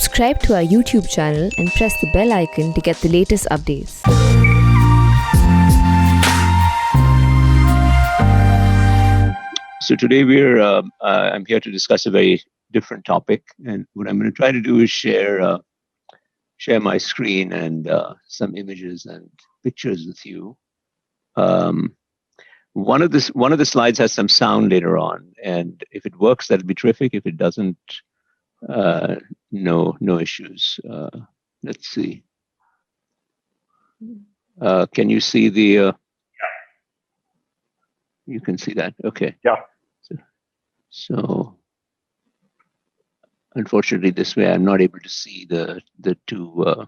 Subscribe to our YouTube channel and press the bell icon to get the latest updates. So today I'm here to discuss a very different topic, and what I'm going to try to do is share my screen and some images and pictures with you. One of the slides has some sound later on, and if it works, that'll be terrific. If it doesn't, no issues. Let's see. Can you see the? You can see that. Okay. Yeah. So unfortunately, this way I'm not able to see the two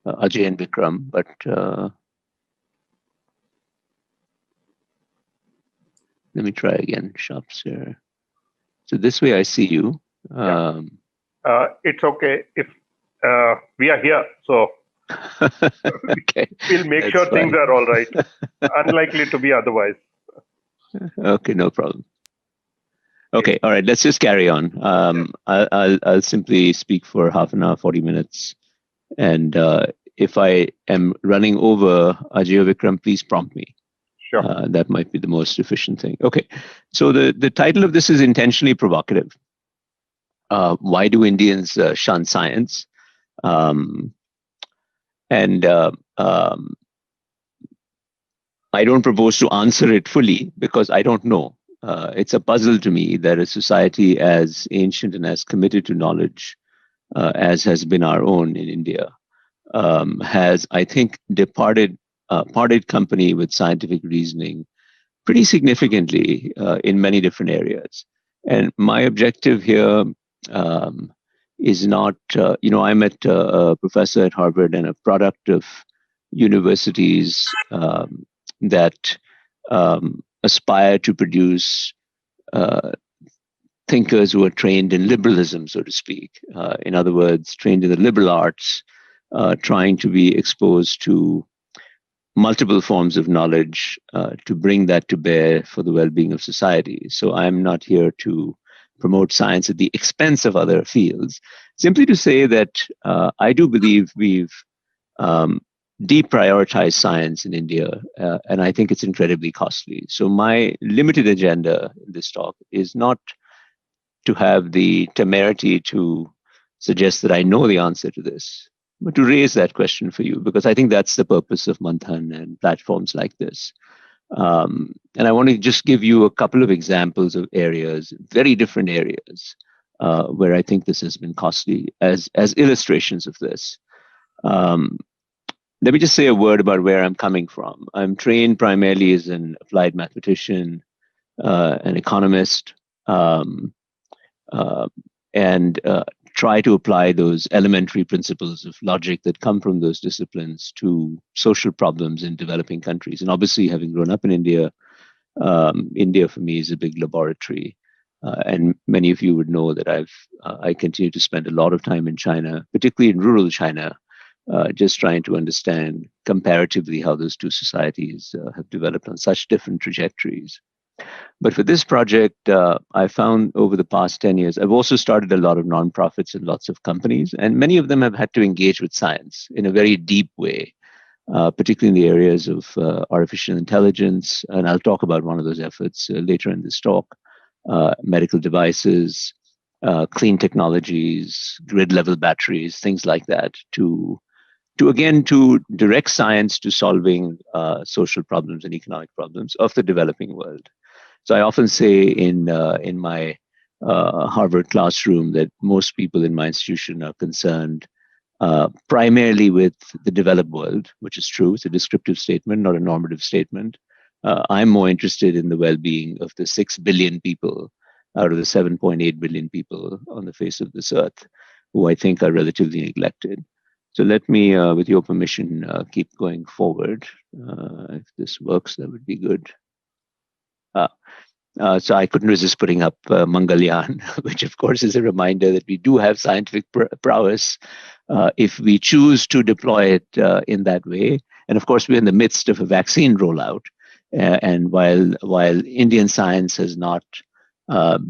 Ajay and Vikram, but let me try again. Shops here. So this way I see you. It's okay if we are here, so okay. We'll make That's sure fine. things are all right. Unlikely to be otherwise. Okay, no problem. Okay, all right. Let's just carry on. I'll simply speak for half an hour, 40 minutes, and if I am running over, Ajay or Vikram, please prompt me. Sure. That might be the most efficient thing. Okay, so the title of this is intentionally provocative. Why do Indians shun science? I don't propose to answer it fully because I don't know. It's a puzzle to me that a society as ancient and as committed to knowledge as has been our own in India has, I think, parted company with scientific reasoning pretty significantly in many different areas. And my objective here is not, I'm a professor at Harvard and a product of universities that aspire to produce thinkers who are trained in liberalism, so to speak. In other words, trained in the liberal arts, trying to be exposed to multiple forms of knowledge to bring that to bear for the well-being of society. So I'm not here to promote science at the expense of other fields, simply to say that I do believe we've deprioritized science in India, and I think it's incredibly costly. So my limited agenda in this talk is not to have the temerity to suggest that I know the answer to this, but to raise that question for you, because I think that's the purpose of Manthan and platforms like this. And I want to just give you a couple of examples of areas, very different areas, where I think this has been costly as illustrations of this. Let me just say a word about where I'm coming from. I'm trained primarily as an applied mathematician, an economist, and try to apply those elementary principles of logic that come from those disciplines to social problems in developing countries. And obviously, having grown up in India, India for me is a big laboratory. And many of you would know that I continue to spend a lot of time in China, particularly in rural China, just trying to understand comparatively how those two societies have developed on such different trajectories. But for this project, I found over the past 10 years, I've also started a lot of nonprofits and lots of companies, and many of them have had to engage with science in a very deep way, particularly in the areas of artificial intelligence. And I'll talk about one of those efforts later in this talk, medical devices, clean technologies, grid level batteries, things like that, to direct science to solving social problems and economic problems of the developing world. So I often say in my Harvard classroom that most people in my institution are concerned primarily with the developed world, which is true. It's a descriptive statement, not a normative statement. I'm more interested in the well-being of the 6 billion people out of the 7.8 billion people on the face of this earth, who I think are relatively neglected. So let me, with your permission, keep going forward. If this works, that would be good. So I couldn't resist putting up Mangalyaan, which of course is a reminder that we do have scientific prowess if we choose to deploy it in that way. And of course, we're in the midst of a vaccine rollout. And while Indian science has not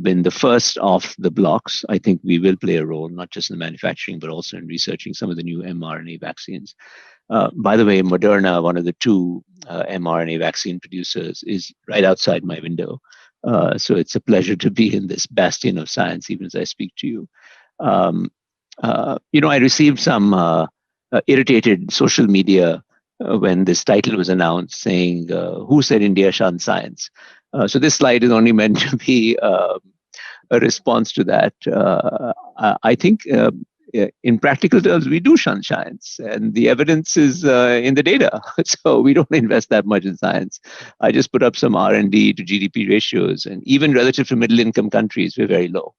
been the first off the blocks. I think we will play a role, not just in the manufacturing, but also in researching some of the new mRNA vaccines. By the way, Moderna, one of the two mRNA vaccine producers, is right outside my window. So it's a pleasure to be in this bastion of science, even as I speak to you. I received some irritated social media when this title was announced, saying, "Who said India shunned science?" So this slide is only meant to be a response to that. I think in practical terms, we do shun science, and the evidence is in the data. So we don't invest that much in science. I just put up some R&D to GDP ratios, and even relative to middle-income countries, we're very low.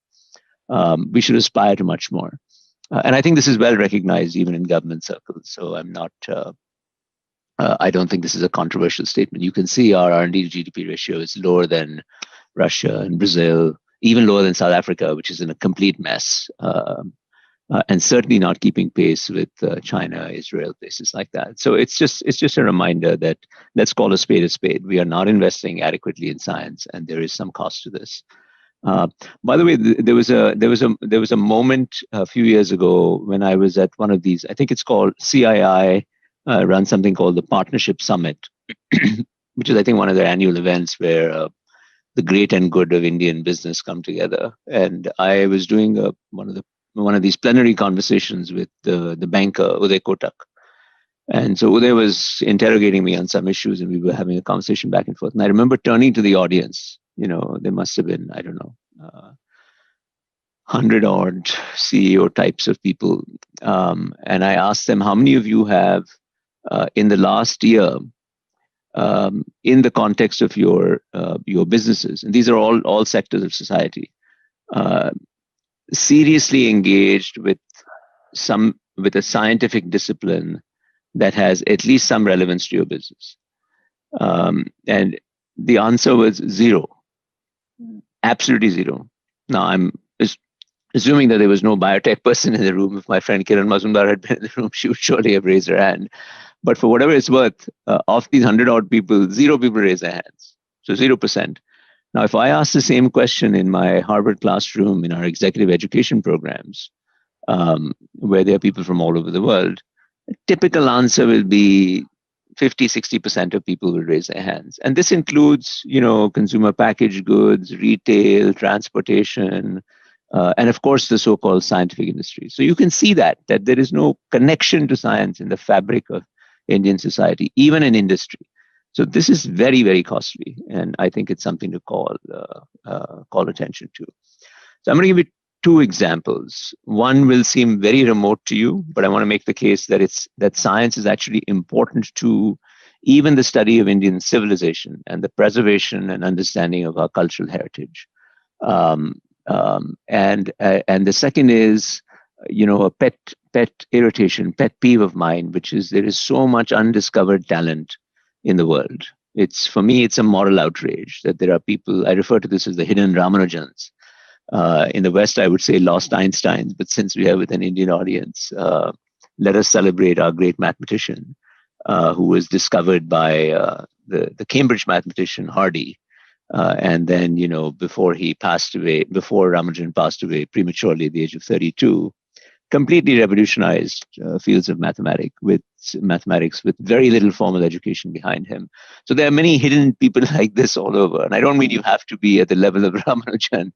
We should aspire to much more. And I think this is well recognized even in government circles. So I'm not. I don't think this is a controversial statement. You can see our R&D to GDP ratio is lower than Russia and Brazil, even lower than South Africa, which is in a complete mess, and certainly not keeping pace with China, Israel, places like that. So it's just a reminder that let's call a spade a spade. We are not investing adequately in science, and there is some cost to this. By the way, there was a moment a few years ago when I was at one of these. I think it's called CII. Run something called the Partnership Summit, which is, I think, one of their annual events where the great and good of Indian business come together. And I was doing one of these plenary conversations with the banker, Uday Kotak. And so Uday was interrogating me on some issues, and we were having a conversation back and forth. And I remember turning to the audience. There must have been, I don't know, 100 odd CEO types of people. And I asked them, how many of you have in the last year, in the context of your businesses, and these are all sectors of society, seriously engaged with a scientific discipline that has at least some relevance to your business? And the answer was zero, absolutely zero. Now I'm assuming that there was no biotech person in the room. If my friend Kiran Mazumdar had been in the room, she would surely have raised her hand. But for whatever it's worth, of these 100 odd people, 0 people raised their hands. So 0%. Now, if I ask the same question in my Harvard classroom in our executive education programs, where there are people from all over the world, a typical answer will be 50, 60% of people will raise their hands. And this includes, consumer packaged goods, retail, transportation, and of course, the so-called scientific industry. So you can see that there is no connection to science in the fabric of Indian society, even in industry. So this is very, very costly, and I think it's something to call attention to. So I'm going to give you 2 examples. One will seem very remote to you, but I want to make the case that science is actually important to even the study of Indian civilization and the preservation and understanding of our cultural heritage. And the second is, a pet irritation, pet peeve of mine, which is there is so much undiscovered talent in the world. For me, it's a moral outrage that there are people. I refer to this as the hidden Ramanujans. In the West, I would say lost Einsteins, but since we have with an Indian audience, let us celebrate our great mathematician, who was discovered by the Cambridge mathematician Hardy. And then, before Ramanujan passed away prematurely at the age of 32, completely revolutionized fields of mathematics with very little formal education behind him. So there are many hidden people like this all over. And I don't mean you have to be at the level of Ramanujan.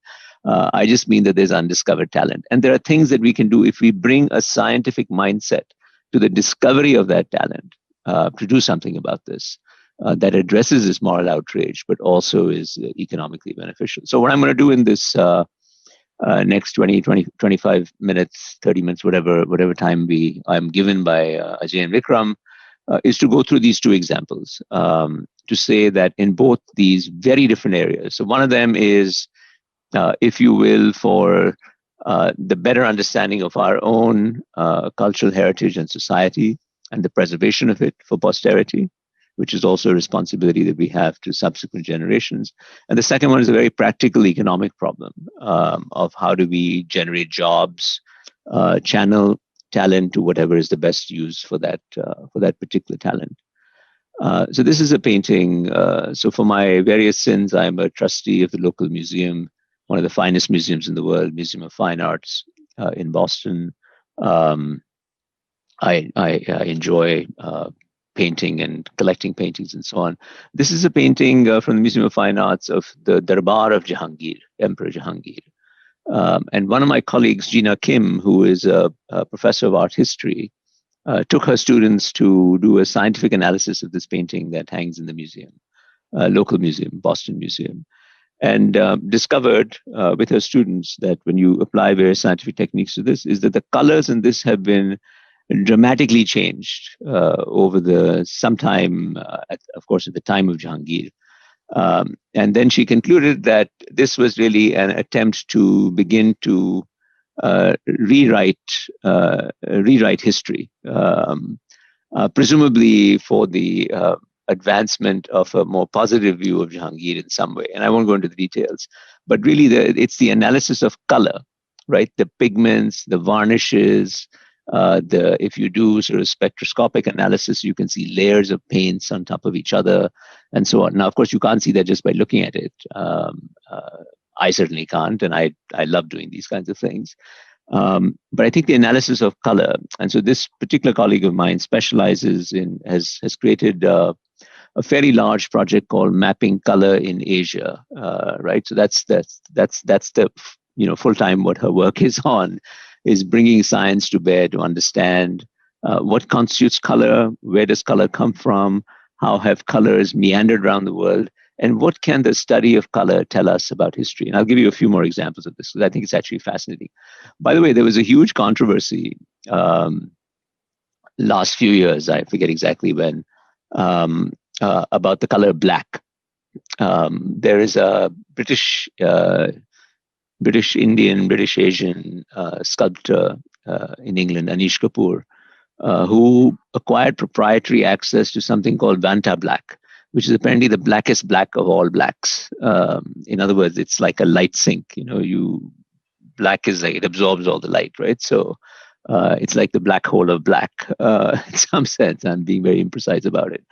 I just mean that there's undiscovered talent. And there are things that we can do if we bring a scientific mindset to the discovery of that talent, to do something about this. That addresses this moral outrage, but also is economically beneficial. So what I'm going to do in this next 20, 25 minutes, 30 minutes, whatever time I'm given by Ajay and Vikram, is to go through these 2 examples, to say that in both these very different areas. So one of them is, if you will, for the better understanding of our own cultural heritage and society and the preservation of it for posterity, which is also a responsibility that we have to subsequent generations. And the second one is a very practical economic problem of how do we generate jobs, channel talent to whatever is the best use for that particular talent. So this is a painting. So for my various sins, I'm a trustee of the local museum one of the finest museums in the world, Museum of Fine Arts in Boston. I enjoy painting and collecting paintings and so on. This is a painting from the Museum of Fine Arts of the Darbar of Jahangir, Emperor Jahangir. And one of my colleagues, Gina Kim, who is a professor of art history, took her students to do a scientific analysis of this painting that hangs in the museum, local museum, Boston Museum, and discovered with her students that when you apply various scientific techniques to this, is that the colors in this have been dramatically changed over the sometime, of course, at the time of Jahangir. And then she concluded that this was really an attempt to begin to rewrite history, presumably for the advancement of a more positive view of Jahangir in some way. And I won't go into the details, but really it's the analysis of color, right? The pigments, the varnishes, if you do sort of spectroscopic analysis, you can see layers of paints on top of each other and so on. Now, of course, you can't see that just by looking at it. I certainly can't, and I love doing these kinds of things. But I think the analysis of color, and so this particular colleague of mine specializes in, has created a fairly large project called Mapping Color in Asia, right? So that's the full time what her work is on, is bringing science to bear to understand what constitutes color, where does color come from, how have colors meandered around the world, and what can the study of color tell us about history? And I'll give you a few more examples of this, because I think it's actually fascinating. By the way, there was a huge controversy last few years, I forget exactly when, about the color black. There is a British Indian, British Asian sculptor in England, Anish Kapoor, who acquired proprietary access to something called Vanta black, which is apparently the blackest black of all blacks. In other words, it's like a light sink. Black is like, it absorbs all the light, right? So it's like the black hole of black in some sense. I'm being very imprecise about it.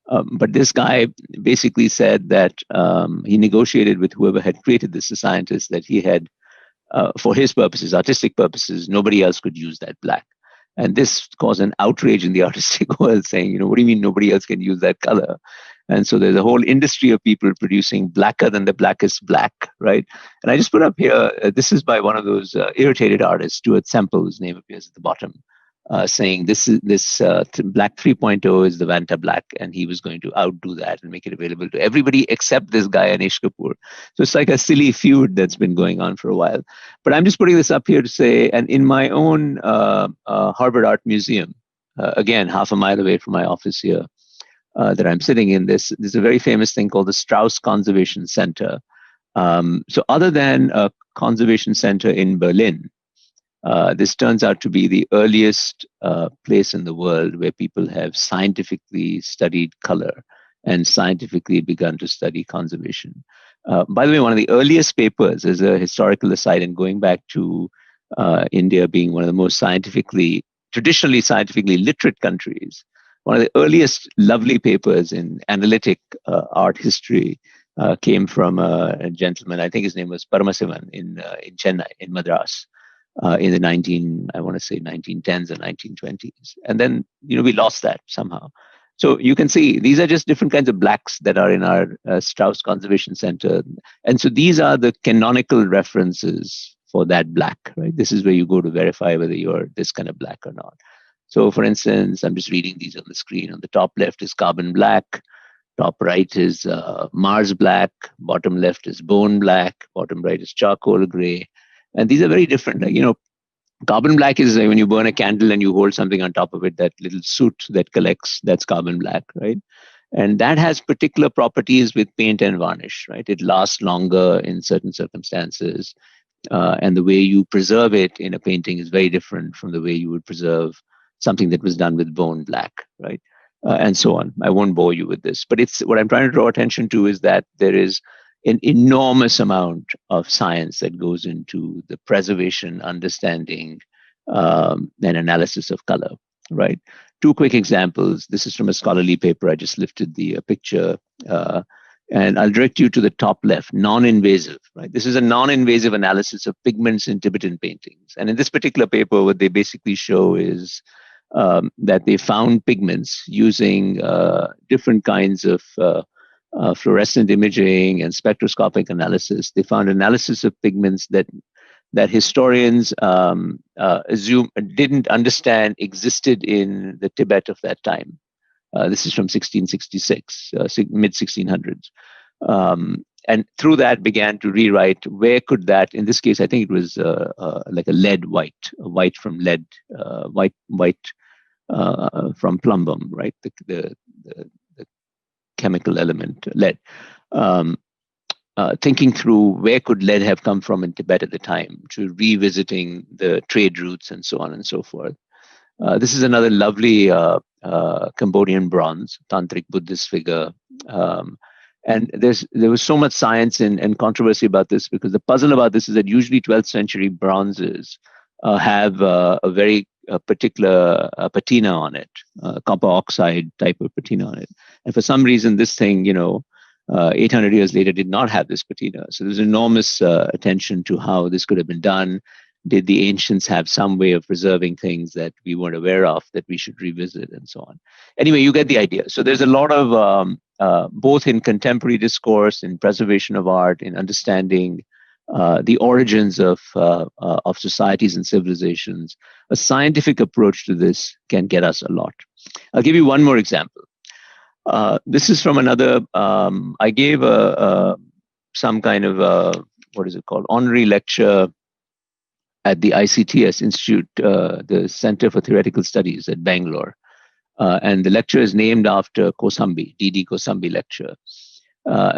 But this guy basically said that he negotiated with whoever had created this, the scientist, that he had, for his purposes, artistic purposes, nobody else could use that black. And this caused an outrage in the artistic world, saying, what do you mean nobody else can use that color? And so there's a whole industry of people producing blacker than the blackest black, right? And I just put up here, this is by one of those irritated artists, Stuart Semple, whose name appears at the bottom, saying this black 3.0 is the Vanta black, and he was going to outdo that and make it available to everybody except this guy, Anish Kapoor. So it's like a silly feud that's been going on for a while. But I'm just putting this up here to say, and in my own Harvard Art Museum, again, half a mile away from my office here, that I'm sitting in, there's a very famous thing called the Strauss Conservation Center. So other than a conservation center in Berlin, this turns out to be the earliest place in the world where people have scientifically studied color and scientifically begun to study conservation. By the way, one of the earliest papers, as a historical aside, and going back to India being one of the most traditionally scientifically literate countries, one of the earliest lovely papers in analytic art history came from a gentleman, I think his name was Paramasivan in Chennai, in Madras. In the 1910s and 1920s. And then, we lost that somehow. So you can see these are just different kinds of blacks that are in our Strauss Conservation Center. And so these are the canonical references for that black, right? This is where you go to verify whether you're this kind of black or not. So for instance, I'm just reading these on the screen. On the top left is carbon black. Top right is Mars black. Bottom left is bone black. Bottom right is charcoal gray. And these are very different. Carbon black is when you burn a candle and you hold something on top of it, that little soot that collects, that's carbon black, right? And that has particular properties with paint and varnish, right? It lasts longer in certain circumstances. And the way you preserve it in a painting is very different from the way you would preserve something that was done with bone black, right? And so on. I won't bore you with this. But what I'm trying to draw attention to is that there is an enormous amount of science that goes into the preservation, understanding, and analysis of color, right? Two quick examples. This is from a scholarly paper. I just lifted the picture. And I'll direct you to the top left, non-invasive, right? This is a non-invasive analysis of pigments in Tibetan paintings. And in this particular paper, what they basically show is that they found pigments using different kinds of fluorescent imaging and spectroscopic analysis. They found analysis of pigments that historians assume didn't understand existed in the Tibet of that time. This is from 1666, mid 1600s. And through that began to rewrite where could that, in this case, I think it was like a lead white, a white from lead, white from plumbum, right? The chemical element, lead. Thinking through where could lead have come from in Tibet at the time, to revisiting the trade routes and so on and so forth. This is another lovely Cambodian bronze, Tantric Buddhist figure. And there was so much science and controversy about this, because the puzzle about this is that usually 12th century bronzes have a very particular patina on it, copper oxide type of patina on it. And for some reason, this thing, 800 years later, did not have this patina. So there's enormous attention to how this could have been done. Did the ancients have some way of preserving things that we weren't aware of that we should revisit, and so on? Anyway, you get the idea. So there's a lot of, both in contemporary discourse, in preservation of art, in understanding the origins of societies and civilizations. A scientific approach to this can get us a lot. I'll give you one more example. This is from another, I gave some kind of, what is it called, honorary lecture at the ICTS Institute, the Center for Theoretical Studies at Bangalore. And the lecture is named after Kosambi, D.D. Kosambi lecture.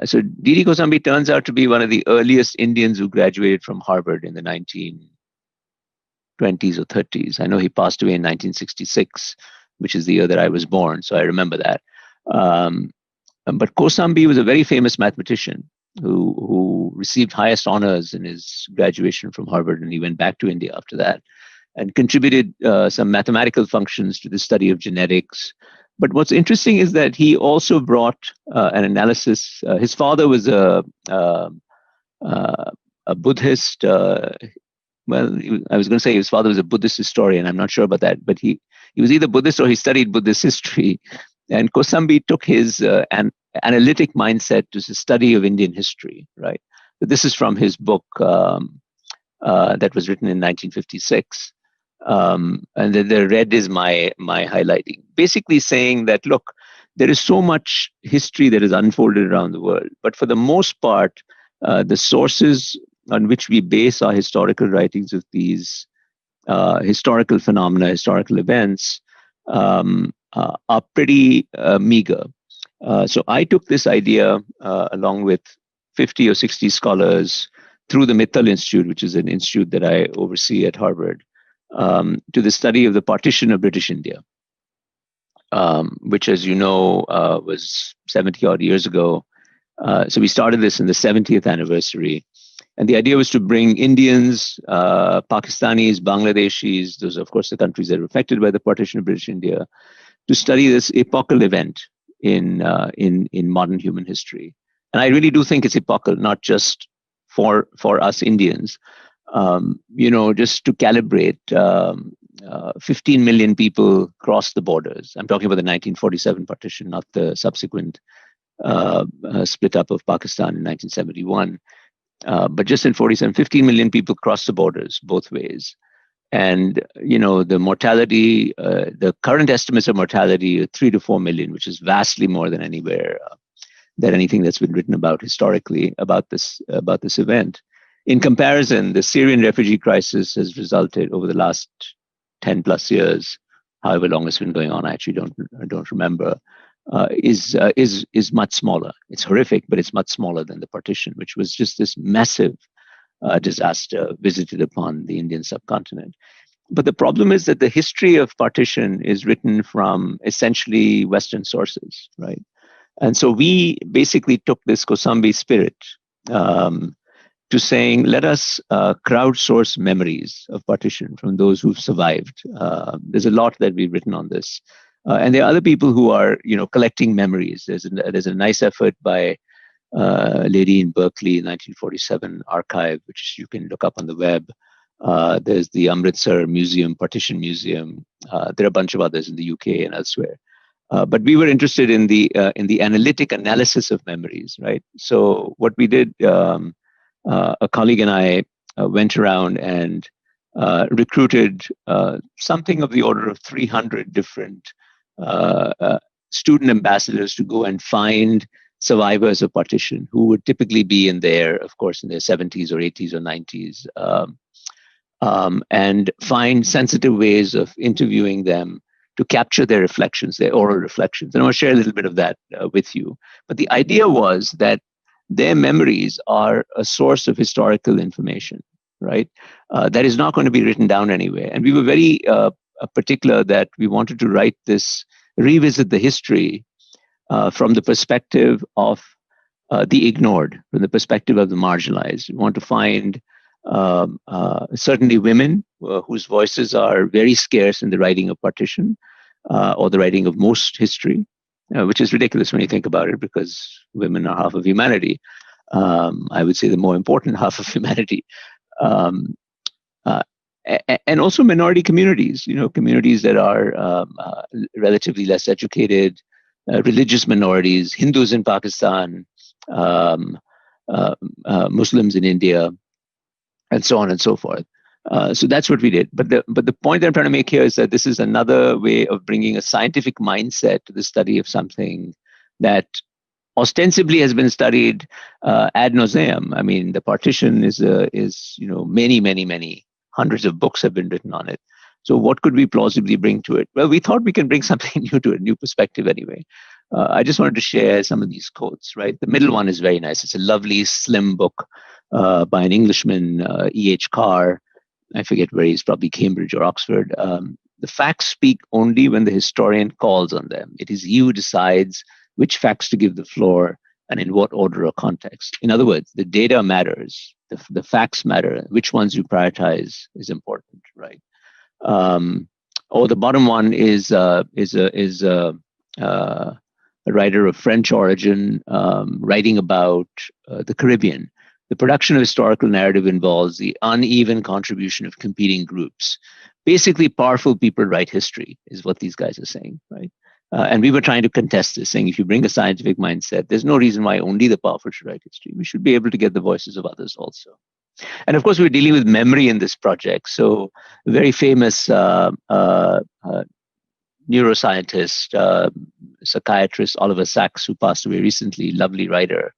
So D.D. Kosambi turns out to be one of the earliest Indians who graduated from Harvard in the 1920s or 30s. I know he passed away in 1966, which is the year that I was born, so I remember that. But Kosambi was a very famous mathematician who received highest honors in his graduation from Harvard, and he went back to India after that and contributed some mathematical functions to the study of genetics. But what's interesting is that he also brought an analysis. His father was a Buddhist. Well, I was going to say his father was a Buddhist historian. I'm not sure about that, but he was either Buddhist or he studied Buddhist history. And Kosambi took his analytic mindset to the study of Indian history, right? So this is from his book that was written in 1956. And the red is my highlighting, basically saying that, look, there is so much history that is unfolded around the world, but for the most part, the sources on which we base our historical writings of these historical phenomena, historical events, are pretty meager. So I took this idea along with 50 or 60 scholars through the Mittal Institute, which is an institute that I oversee at Harvard, to the study of the partition of British India, which, as you know, was 70 odd years ago. So we started this in the 70th anniversary. And the idea was to bring Indians, Pakistanis, Bangladeshis, those are, of course, the countries that were affected by the partition of British India, to study this epochal event in modern human history. And I really do think it's epochal, not just for us Indians. Just to calibrate, 15 million people crossed the borders. I'm talking about the 1947 partition, not the subsequent split up of Pakistan in 1971. But just in 47, 15 million people crossed the borders both ways. And, the mortality, the current estimates of mortality are 3 to 4 million, which is vastly more than anything that's been written about historically about this event. In comparison, the Syrian refugee crisis has resulted over the last 10 plus years, however long it's been going on, I actually don't remember, is much smaller. It's horrific, but it's much smaller than the partition, which was just this massive disaster visited upon the Indian subcontinent. But the problem is that the history of partition is written from essentially Western sources, right? And so we basically took this Kosambi spirit to saying, let us crowdsource memories of partition from those who've survived. There's a lot that we've written on this. And there are other people who are, collecting memories. There's a nice effort by lady in Berkeley, 1947 archive, which you can look up on the web. There's the Amritsar Museum, Partition Museum. There are a bunch of others in the UK and elsewhere. But we were interested in the analytic analysis of memories, right? So what we did, a colleague and I went around and recruited something of the order of 300 different student ambassadors to go and find survivors of partition who would typically be in their 70s or 80s or 90s, and find sensitive ways of interviewing them to capture their reflections, their oral reflections. And I want to share a little bit of that with you. But the idea was that their memories are a source of historical information, right? That is not going to be written down anywhere. And we were very particular that we wanted to revisit the history from the perspective of the ignored, from the perspective of the marginalized. We want to find certainly women whose voices are very scarce in the writing of partition or the writing of most history, which is ridiculous when you think about it, because women are half of humanity. I would say the more important half of humanity. And also minority communities, communities that are relatively less educated, religious minorities, Hindus in Pakistan, Muslims in India, and so on and so forth. So that's what we did. But the point that I'm trying to make here is that this is another way of bringing a scientific mindset to the study of something that ostensibly has been studied ad nauseum. I mean, the partition is many hundreds of books have been written on it. So what could we plausibly bring to it? Well, we thought we can bring something new to it, a new perspective anyway. I just wanted to share some of these quotes, right? The middle one is very nice. It's a lovely, slim book by an Englishman, E.H. Carr. I forget where he's, probably Cambridge or Oxford. The facts speak only when the historian calls on them. It is he who decides which facts to give the floor and in what order or context. In other words, the data matters, the facts matter. Which ones you prioritize is important, right? The bottom one is a writer of French origin writing about the Caribbean. The production of historical narrative involves the uneven contribution of competing groups. Basically, powerful people write history, is what these guys are saying, right? And we were trying to contest this, saying if you bring a scientific mindset, there's no reason why only the powerful should write history. We should be able to get the voices of others also. And of course, we're dealing with memory in this project. So a very famous neuroscientist, psychiatrist, Oliver Sacks, who passed away recently, lovely writer,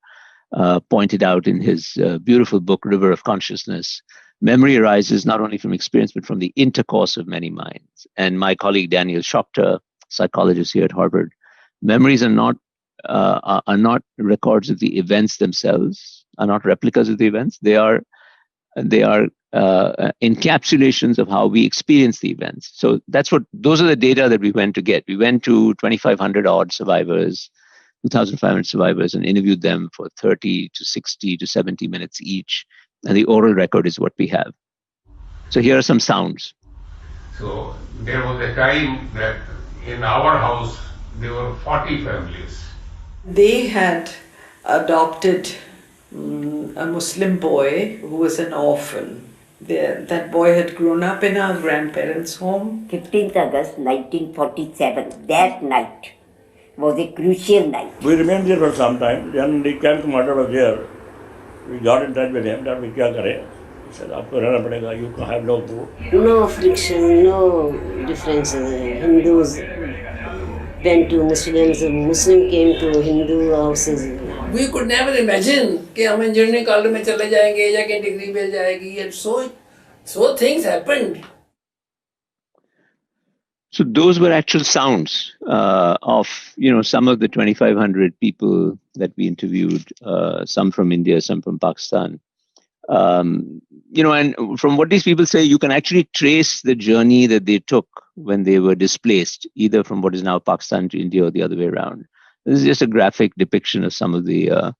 pointed out in his beautiful book, River of Consciousness, memory arises not only from experience, but from the intercourse of many minds. And my colleague, Daniel Schochter, psychologist here at Harvard, memories are not records of the events themselves, are not replicas of the events. They are encapsulations of how we experience the events. So those are the data that we went to get. We went to 2,500 odd survivors, 2,500 survivors, and interviewed them for 30 to 60 to 70 minutes each. And the oral record is what we have. So here are some sounds. So there was a time that in our house, there were 40 families. They had adopted a Muslim boy who was an orphan. That boy had grown up in our grandparents' home. 15th August 1947, that night was a crucial night. We remained there for some time. Then the camp commander was there. We got in touch with him that we kya kare. He said, "Aapko rehna padega. You have no food." No friction, no differences. Hindus went to Muslims, Muslim came to Hindu houses. We could never imagine कि हम engineering college में चले जाएंगे या कि degree मिल जाएगी. And so things happened. So those were actual sounds of some of the 2,500 people that we interviewed, some from India, some from Pakistan. And from what these people say, you can actually trace the journey that they took when they were displaced, either from what is now Pakistan to India or the other way around. This is just a graphic depiction of some of the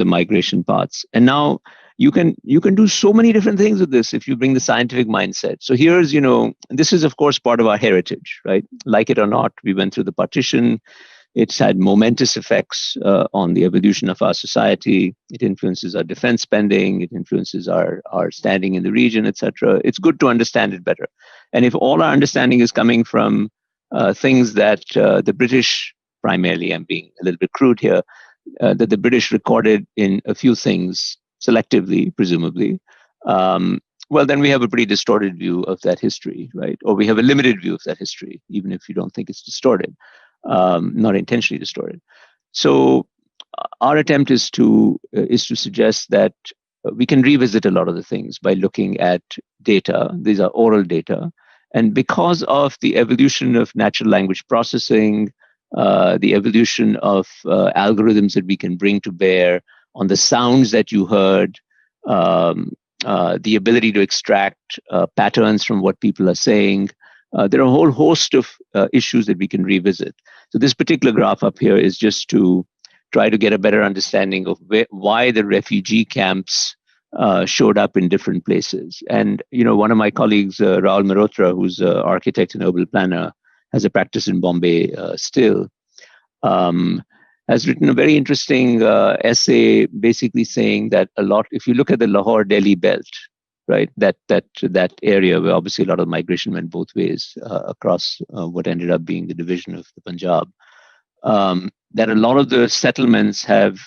migration paths. And now you can do so many different things with this if you bring the scientific mindset. So here's, this is of course part of our heritage, right? Like it or not, we went through the partition. It's had momentous effects on the evolution of our society. It influences our defense spending. It influences our standing in the region, etc. It's good to understand it better. And if all our understanding is coming from things that the British, primarily, I'm being a little bit crude here, that the British recorded in a few things selectively, presumably, well, then we have a pretty distorted view of that history, right? Or we have a limited view of that history, even if you don't think it's distorted, not intentionally distorted. So our attempt is to suggest that we can revisit a lot of the things by looking at data. These are oral data. And because of the evolution of natural language processing, the evolution of algorithms that we can bring to bear on the sounds that you heard, the ability to extract patterns from what people are saying. There are a whole host of issues that we can revisit. So this particular graph up here is just to try to get a better understanding of why the refugee camps showed up in different places. And, one of my colleagues, Raul Mehrotra, who's an architect and urban planner, has a practice in Bombay still, has written a very interesting essay basically saying that a lot, if you look at the Lahore-Delhi belt, right, that area where obviously a lot of migration went both ways across what ended up being the division of the Punjab, that a lot of the settlements of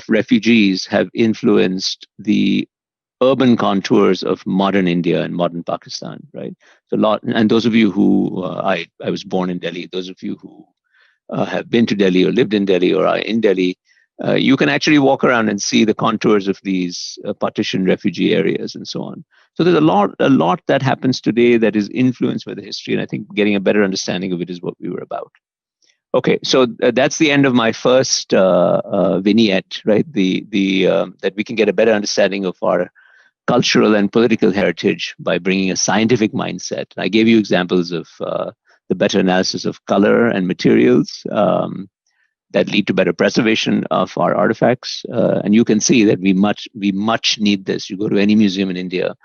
refugees have influenced the urban contours of modern India and modern Pakistan, right? So and those of you who, I was born in Delhi, those of you who have been to Delhi or lived in Delhi or are in Delhi, you can actually walk around and see the contours of these partitioned refugee areas and so on. So there's a lot that happens today that is influenced by the history, and I think getting a better understanding of it is what we were about. Okay, so that's the end of my first vignette, right? That we can get a better understanding of our cultural and political heritage by bringing a scientific mindset. I gave you examples of the better analysis of color and materials that lead to better preservation of our artifacts. And you can see that we much need this. You go to any museum in India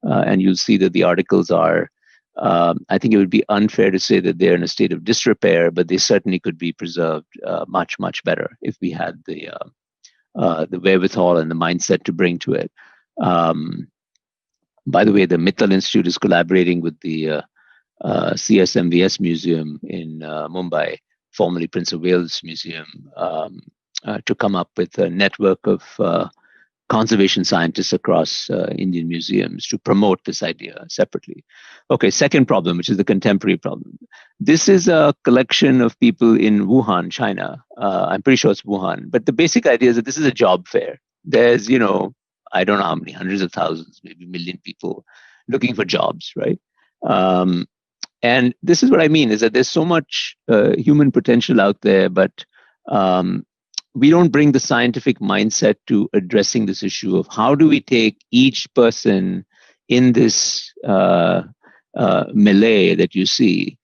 and you'll see that the articles are, I think it would be unfair to say that they're in a state of disrepair, but they certainly could be preserved much, much better if we had the wherewithal and the mindset to bring to it. By the way, the Mittal Institute is collaborating with the CSMVS Museum in Mumbai, formerly Prince of Wales Museum, to come up with a network of conservation scientists across Indian museums to promote this idea separately. Okay, second problem, which is the contemporary problem. This is a collection of people in Wuhan, China. I'm pretty sure it's Wuhan, but the basic idea is that this is a job fair. There's, I don't know how many, hundreds of thousands, maybe a million people looking for jobs, right? And this is what I mean, is that there's so much human potential out there, but we don't bring the scientific mindset to addressing this issue of how do we take each person in this melee that you see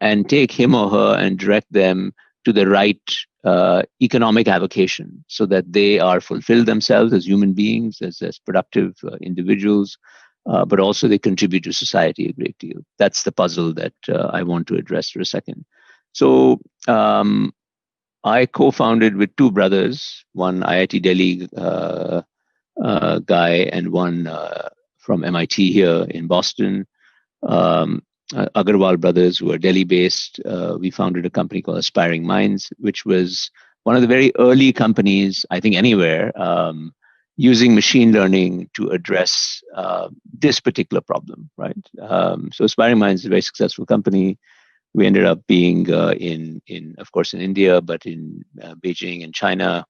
and take him or her and direct them to the right economic avocation so that they are fulfilled themselves as human beings, as productive individuals, but also they contribute to society a great deal. That's the puzzle that I want to address for a second. So I co-founded with two brothers, one IIT Delhi guy and one from MIT here in Boston, Agarwal brothers, who are Delhi-based. We founded a company called Aspiring Minds, which was one of the very early companies, I think anywhere, using machine learning to address this particular problem, right? So Aspiring Minds is a very successful company. We ended up being of course, in India, but in Beijing and China,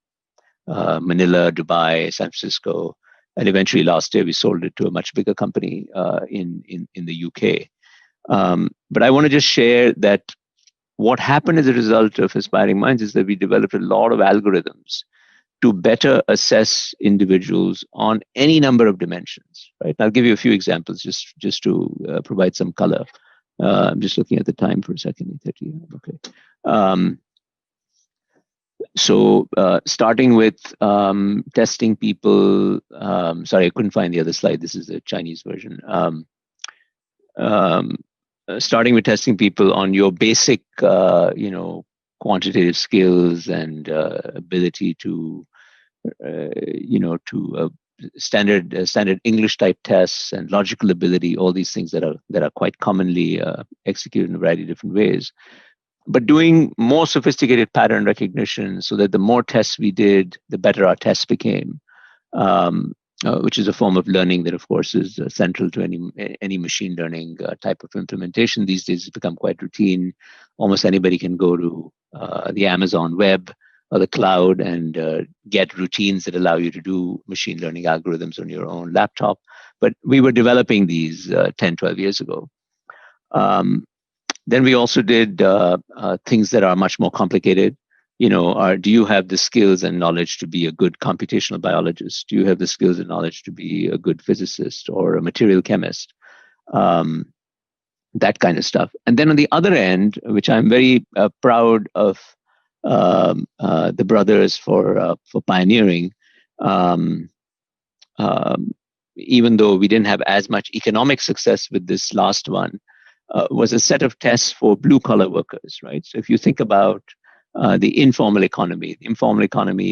Manila, Dubai, San Francisco, and eventually last year we sold it to a much bigger company in the UK. But I want to just share that what happened as a result of Aspiring Minds is that we developed a lot of algorithms to better assess individuals on any number of dimensions, right? I'll give you a few examples just to provide some color. I'm just looking at the time for a second. 30. Okay. So starting with testing people. Sorry, I couldn't find the other slide. This is the Chinese version. Starting with testing people on your basic, quantitative skills and ability to, standard English type tests and logical ability, all these things that are quite commonly executed in a variety of different ways. But doing more sophisticated pattern recognition so that the more tests we did, the better our tests became, which is a form of learning that, of course, is central to any machine learning type of implementation. These days, it's become quite routine. Almost anybody can go to the Amazon web or the cloud and get routines that allow you to do machine learning algorithms on your own laptop. But we were developing these 10, 12 years ago. Then we also did things that are much more complicated. Do you have the skills and knowledge to be a good computational biologist? Do you have the skills and knowledge to be a good physicist or a material chemist? That kind of stuff. And then on the other end, which I'm very proud of the brothers for pioneering, even though we didn't have as much economic success with this last one, was a set of tests for blue-collar workers, right? So if you think about the informal economy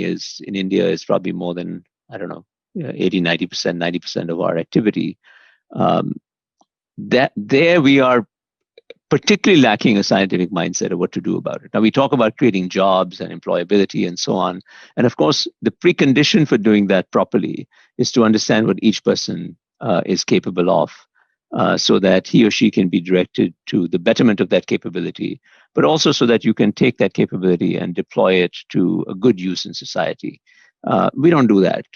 is in India is probably more than, 80, 90%, 90% of our activity. That there we are particularly lacking a scientific mindset of what to do about it. Now we talk about creating jobs and employability and so on. And of course, the precondition for doing that properly is to understand what each person is capable of. So that he or she can be directed to the betterment of that capability, but also so that you can take that capability and deploy it to a good use in society. We don't do that.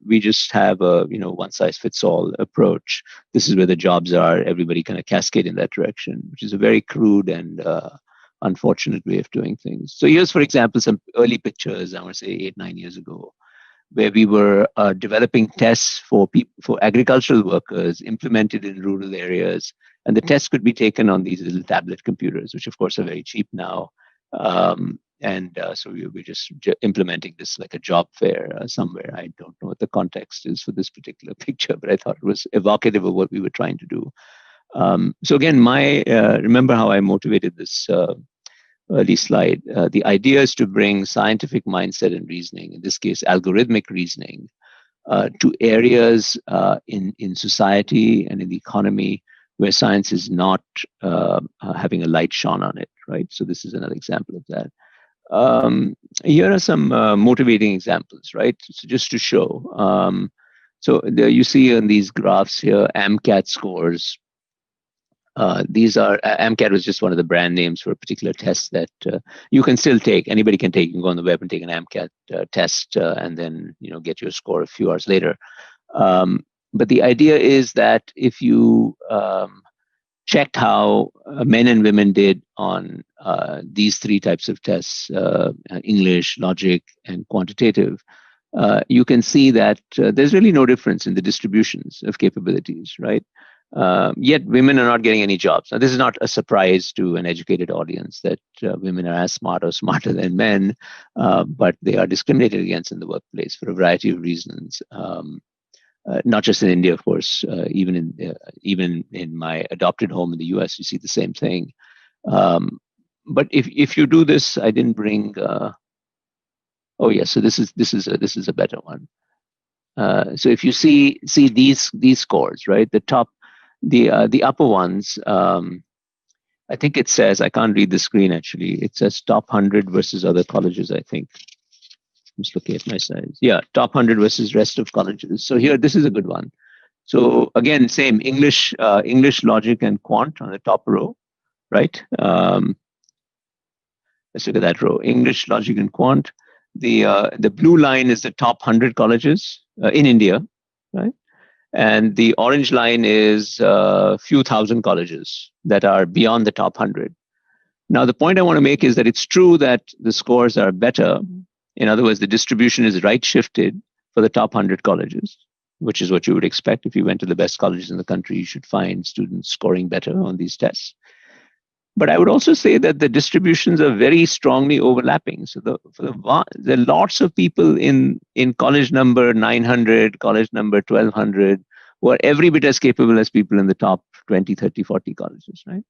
We just have a one-size-fits-all approach. This is where the jobs are. Everybody kind of cascade in that direction, which is a very crude and unfortunate way of doing things. So here's, for example, some early pictures, I want to say 8, 9 years ago, where we were developing tests for agricultural workers implemented in rural areas. And the tests could be taken on these little tablet computers, which of course are very cheap now. So we're just implementing this like a job fair somewhere. I don't know what the context is for this particular picture, but I thought it was evocative of what we were trying to do. So again, remember how I motivated this early slide. The idea is to bring scientific mindset and reasoning, in this case, algorithmic reasoning, to areas in society and in the economy where science is not having a light shone on it, right? So this is another example of that. Here are some motivating examples, right? So just to show. So there you see in these graphs here, AMCAT scores. These are, AMCAT was just one of the brand names for a particular test that you can still take. Anybody can take. You can go on the web and take an AMCAT test and then get your score a few hours later. But the idea is that if you checked how men and women did on these 3 types of tests, English, logic, and quantitative, you can see that there's really no difference in the distributions of capabilities, right? Yet women are not getting any jobs. Now, this is not a surprise to an educated audience that women are as smart or smarter than men, but they are discriminated against in the workplace for a variety of reasons. Not just in India, of course. Even in my adopted home in the U.S., you see the same thing. But if you do this, I didn't bring. Oh yes, so this is a better one. So if you see these scores, right? The upper ones, I think it says, I can't read the screen actually. It says top 100 versus other colleges, I think. I'm just looking at my size. Yeah, top 100 versus rest of colleges. So here, this is a good one. So again, same English, logic, and quant on the top row, right? Let's look at that row. English, logic, and quant. The blue line is the top 100 colleges in India, right? And the orange line is a few thousand colleges that are beyond the top 100. Now, the point I want to make is that it's true that the scores are better. In other words, the distribution is right shifted for the top 100 colleges, which is what you would expect. If you went to the best colleges in the country, you should find students scoring better on these tests. But I would also say that the distributions are very strongly overlapping. So there are lots of people in college number 900, college number 1200, who are every bit as capable as people in the top 20, 30, 40 colleges, right?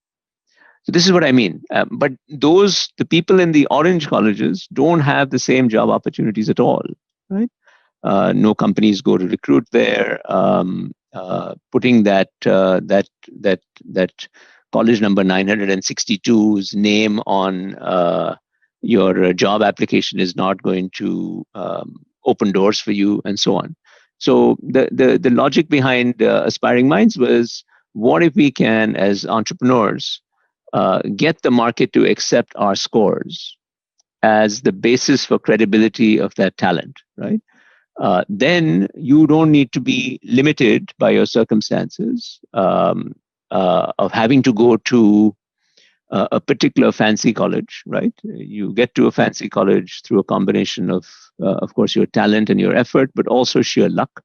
So this is what I mean. But the people in the orange colleges don't have the same job opportunities at all, right? No companies go to recruit there. Putting that college number 962's name on your job application is not going to open doors for you, and so on. So the logic behind Aspiring Minds was, what if we can, as entrepreneurs, get the market to accept our scores as the basis for credibility of that talent, right? Then you don't need to be limited by your circumstances of having to go to a particular fancy college, right? You get to a fancy college through a combination of course, your talent and your effort, but also sheer luck,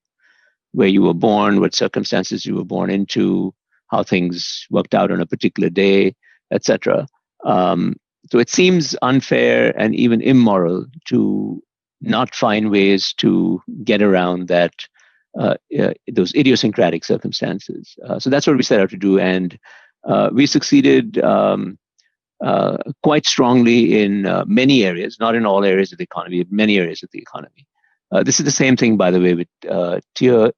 where you were born, what circumstances you were born into, how things worked out on a particular day, etc. So it seems unfair and even immoral to not find ways to get around that those idiosyncratic circumstances. So that's what we set out to do, and we succeeded quite strongly in many areas, not in all areas of the economy, but many areas of the economy. This is the same thing, by the way, with tier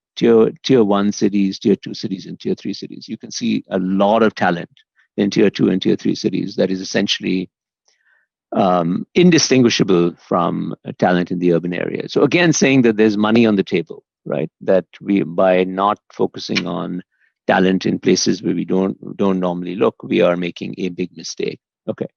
1 cities, tier 2 cities, and tier 3 cities. You can see a lot of talent in tier 2 and tier 3 cities that is essentially indistinguishable from talent in the urban area. So again, saying that there's money on the table, right? That we, by not focusing on talent in places where we don't normally look, we are making a big mistake. Okay.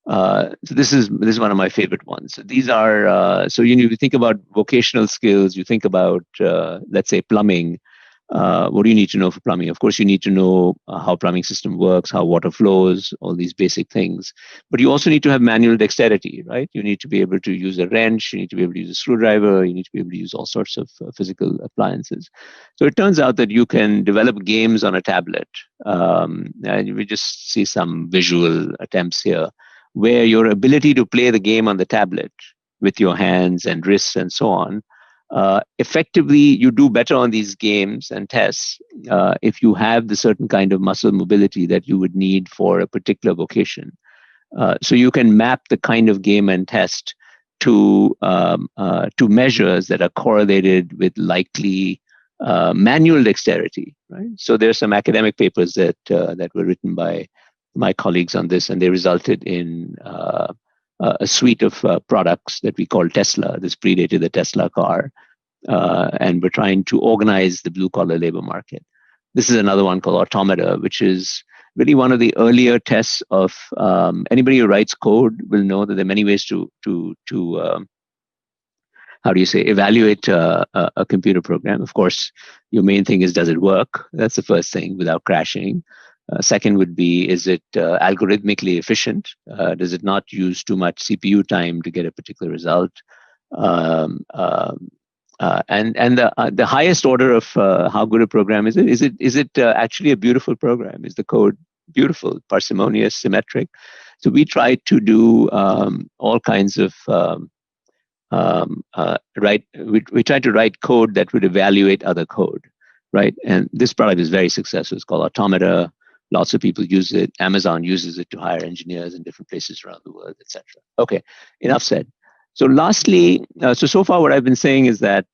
So this is one of my favorite ones. So these are so you think about vocational skills. You think about let's say plumbing. What do you need to know for plumbing? Of course, you need to know how plumbing system works, how water flows, all these basic things. But you also need to have manual dexterity, right? You need to be able to use a wrench. You need to be able to use a screwdriver. You need to be able to use all sorts of physical appliances. So it turns out that you can develop games on a tablet. And we just see some visual attempts here, where your ability to play the game on the tablet with your hands and wrists and so on, effectively, you do better on these games and tests if you have the certain kind of muscle mobility that you would need for a particular vocation. So you can map the kind of game and test to measures that are correlated with likely manual dexterity. Right. So there's some academic papers that were written by my colleagues on this, and they resulted in a suite of products that we call Tesla. This predated the Tesla car, and we're trying to organize the blue-collar labor market. This is another one called Automata, which is really one of the earlier tests of anybody who writes code will know that there are many ways to how do you say, evaluate a computer program. Of course, your main thing is, does it work? That's the first thing, without crashing. Second would be, is it algorithmically efficient? Does it not use too much CPU time to get a particular result? And the highest order of how good a program is it actually a beautiful program? Is the code beautiful, parsimonious, symmetric? So we try to do all kinds of we try to write code that would evaluate other code, right? And this product is very successful. It's called Automata. Lots of people use it. Amazon uses it to hire engineers in different places around the world, etc. Okay, enough said. So lastly, so far what I've been saying is that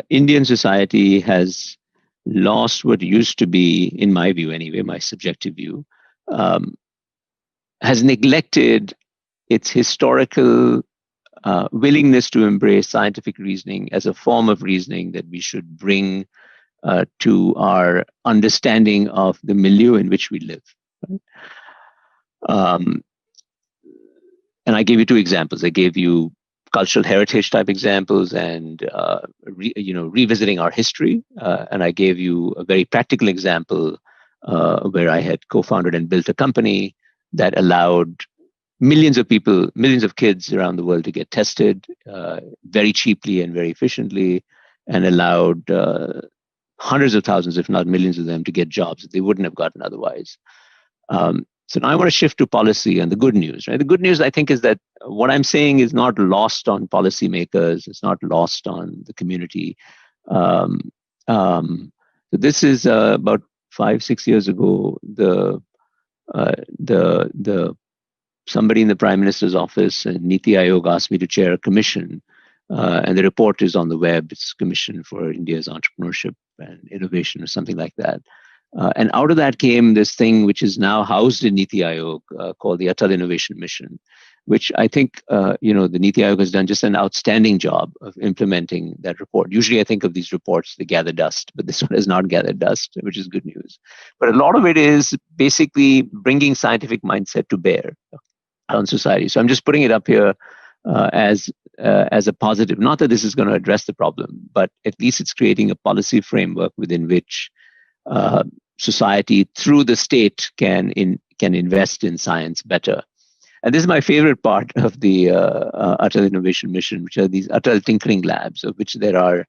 Indian society has lost what used to be, in my view anyway, my subjective view, has neglected its historical willingness to embrace scientific reasoning as a form of reasoning that we should bring to our understanding of the milieu in which we live. Right? And I gave you two examples. I gave you cultural heritage type examples and revisiting our history. And I gave you a very practical example where I had co-founded and built a company that allowed millions of people, millions of kids around the world to get tested very cheaply and very efficiently, and allowed hundreds of thousands, if not millions of them, to get jobs that they wouldn't have gotten otherwise. So now I want to shift to policy and the good news. Right? The good news, I think, is that what I'm saying is not lost on policymakers. It's not lost on the community. So this is about 5-6 years ago. The somebody in the Prime Minister's office and Niti Aayog asked me to chair a commission, and the report is on the web. It's Commission for India's Entrepreneurship and Innovation or something like that. And out of that came this thing which is now housed in Niti Aayog called the Untitled Innovation Mission, which I think the Niti Aayog has done just an outstanding job of implementing that report. Usually I think of these reports, they gather dust, but this one has not gathered dust, which is good news. But a lot of it is basically bringing scientific mindset to bear on society. So I'm just putting it up here as a positive. Not that this is going to address the problem, but at least it's creating a policy framework within which society, through the state, can invest in science better. And this is my favorite part of the Atal Innovation Mission, which are these Atal Tinkering Labs, of which there are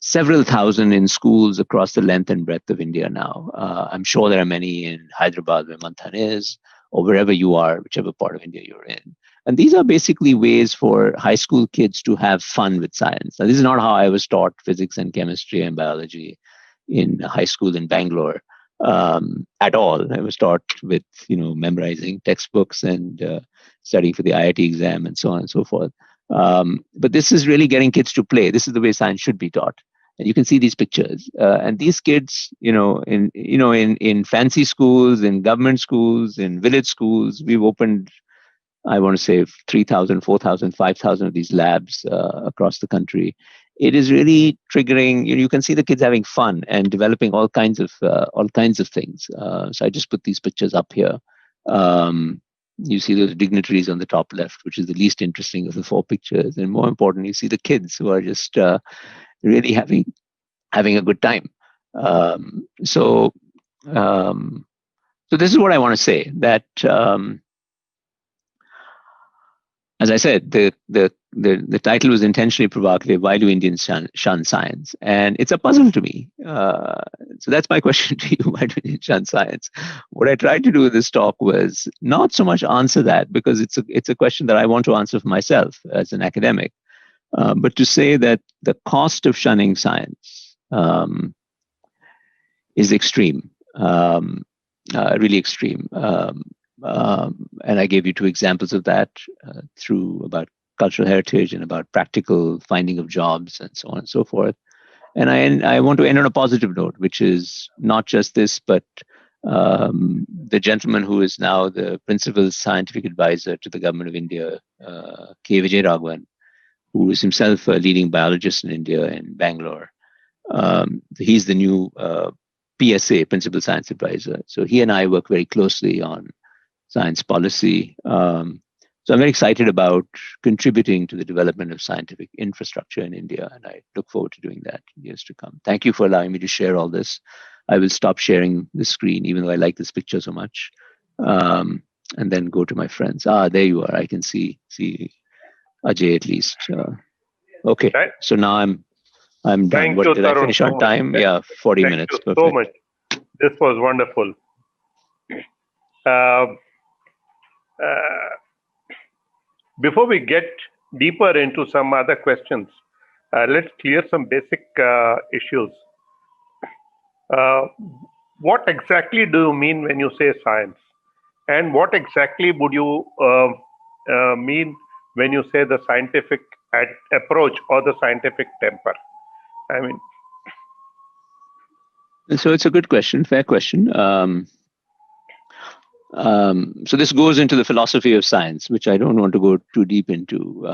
several thousand in schools across the length and breadth of India now. I'm sure there are many in Hyderabad, where Manthan is, or wherever you are, whichever part of India you're in. And these are basically ways for high school kids to have fun with science. Now, this is not how I was taught physics and chemistry and biology in high school in Bangalore at all. I was taught with, memorizing textbooks and studying for the IIT exam and so on and so forth. But this is really getting kids to play. This is the way science should be taught. And you can see these pictures. And these kids, in fancy schools, in government schools, in village schools, we've opened, I want to say, 3,000, 4,000, 5,000 of these labs across the country. It is really triggering. You can see the kids having fun and developing all kinds of things. So I just put these pictures up here. You see those dignitaries on the top left, which is the least interesting of the 4 pictures. And more important, you see the kids who are just really having a good time. So this is what I want to say, that as I said, the title was intentionally provocative. Why do Indians shun science? And it's a puzzle to me. So that's my question to you. Why do Indians shun science? What I tried to do with this talk was not so much answer that, because it's a question that I want to answer for myself as an academic, but to say that the cost of shunning science is extreme, really extreme. And I gave you 2 examples of that through about cultural heritage and about practical finding of jobs and so on and so forth. And I want to end on a positive note, which is not just this, but the gentleman who is now the principal scientific advisor to the government of India, K. Vijayaraghavan, who is himself a leading biologist in India in Bangalore. He's the new PSA, principal science advisor. So he and I work very closely on science policy. So I'm very excited about contributing to the development of scientific infrastructure in India, and I look forward to doing that in years to come. Thank you for allowing me to share all this. I will stop sharing the screen, even though I like this picture so much, and then go to my friends. There you are. I can see Ajay at least. Okay, Right. so now I'm done. Thank What you, did I Tarun, finish so on much. time? Yeah, 40 Thank minutes. you Perfect. so much. This was wonderful. Before we get deeper into some other questions, let's clear some basic issues. What exactly do you mean when you say science? And what exactly would you mean when you say the scientific approach or the scientific temper? I mean, so it's a good question, fair question. So this goes into the philosophy of science, which I don't want to go too deep into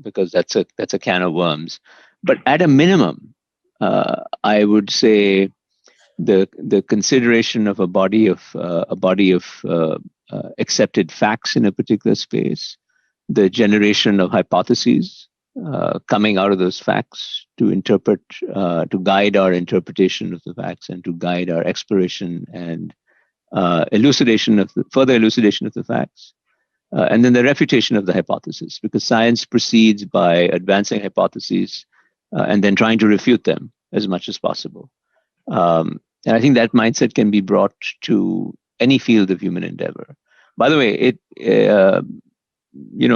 because that's a can of worms. But at a minimum, I would say the consideration of a body of accepted facts in a particular space, the generation of hypotheses coming out of those facts to interpret, to guide our interpretation of the facts and to guide our exploration and further elucidation of the facts, and then the refutation of the hypothesis, because science proceeds by advancing hypotheses and then trying to refute them as much as possible. And I think that mindset can be brought to any field of human endeavor. By the way,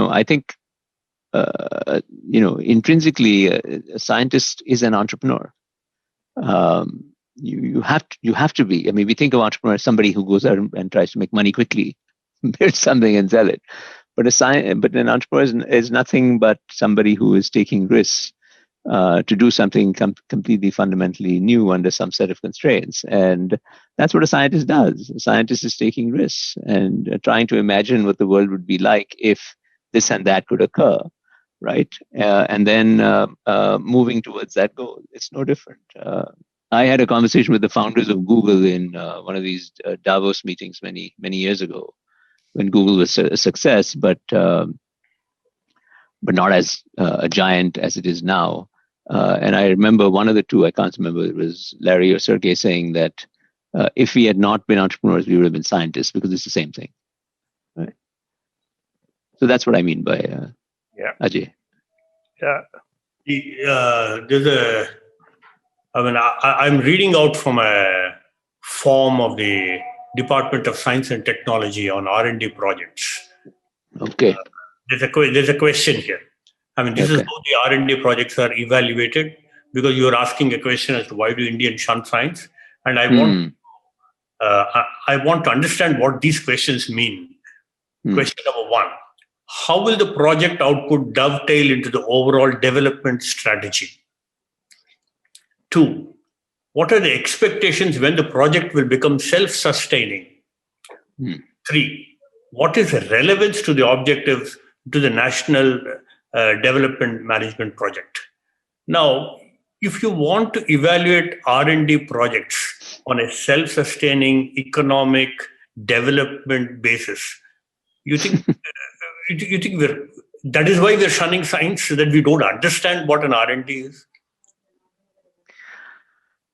I think, intrinsically, a scientist is an entrepreneur. You have to be. I mean, we think of entrepreneur as somebody who goes out and tries to make money quickly, build something and sell it. But an entrepreneur is nothing but somebody who is taking risks to do something completely fundamentally new under some set of constraints. And that's what a scientist does. A scientist is taking risks and trying to imagine what the world would be like if this and that could occur, right? And then moving towards that goal. It's no different. I had a conversation with the founders of Google in one of these Davos meetings many years ago, when Google was a success, but not as a giant as it is now. And I remember one of the two, I can't remember, it was Larry or Sergey, saying that if we had not been entrepreneurs, we would have been scientists, because it's the same thing. Right? So that's what I mean by Ajay. Yeah. I'm reading out from a form of the Department of Science and Technology on R&D projects. Okay. There's a question here. I mean, this is how the R&D projects are evaluated, because you're asking a question as to why do Indians shun science, and I want to understand what these questions mean. Question number one: how will the project output dovetail into the overall development strategy? 2, what are the expectations when the project will become self-sustaining? 3, what is the relevance to the objectives to the national development management project? Now, if you want to evaluate R&D projects on a self-sustaining economic development basis, you think that is why we're shunning science, so that we don't understand what an R&D is?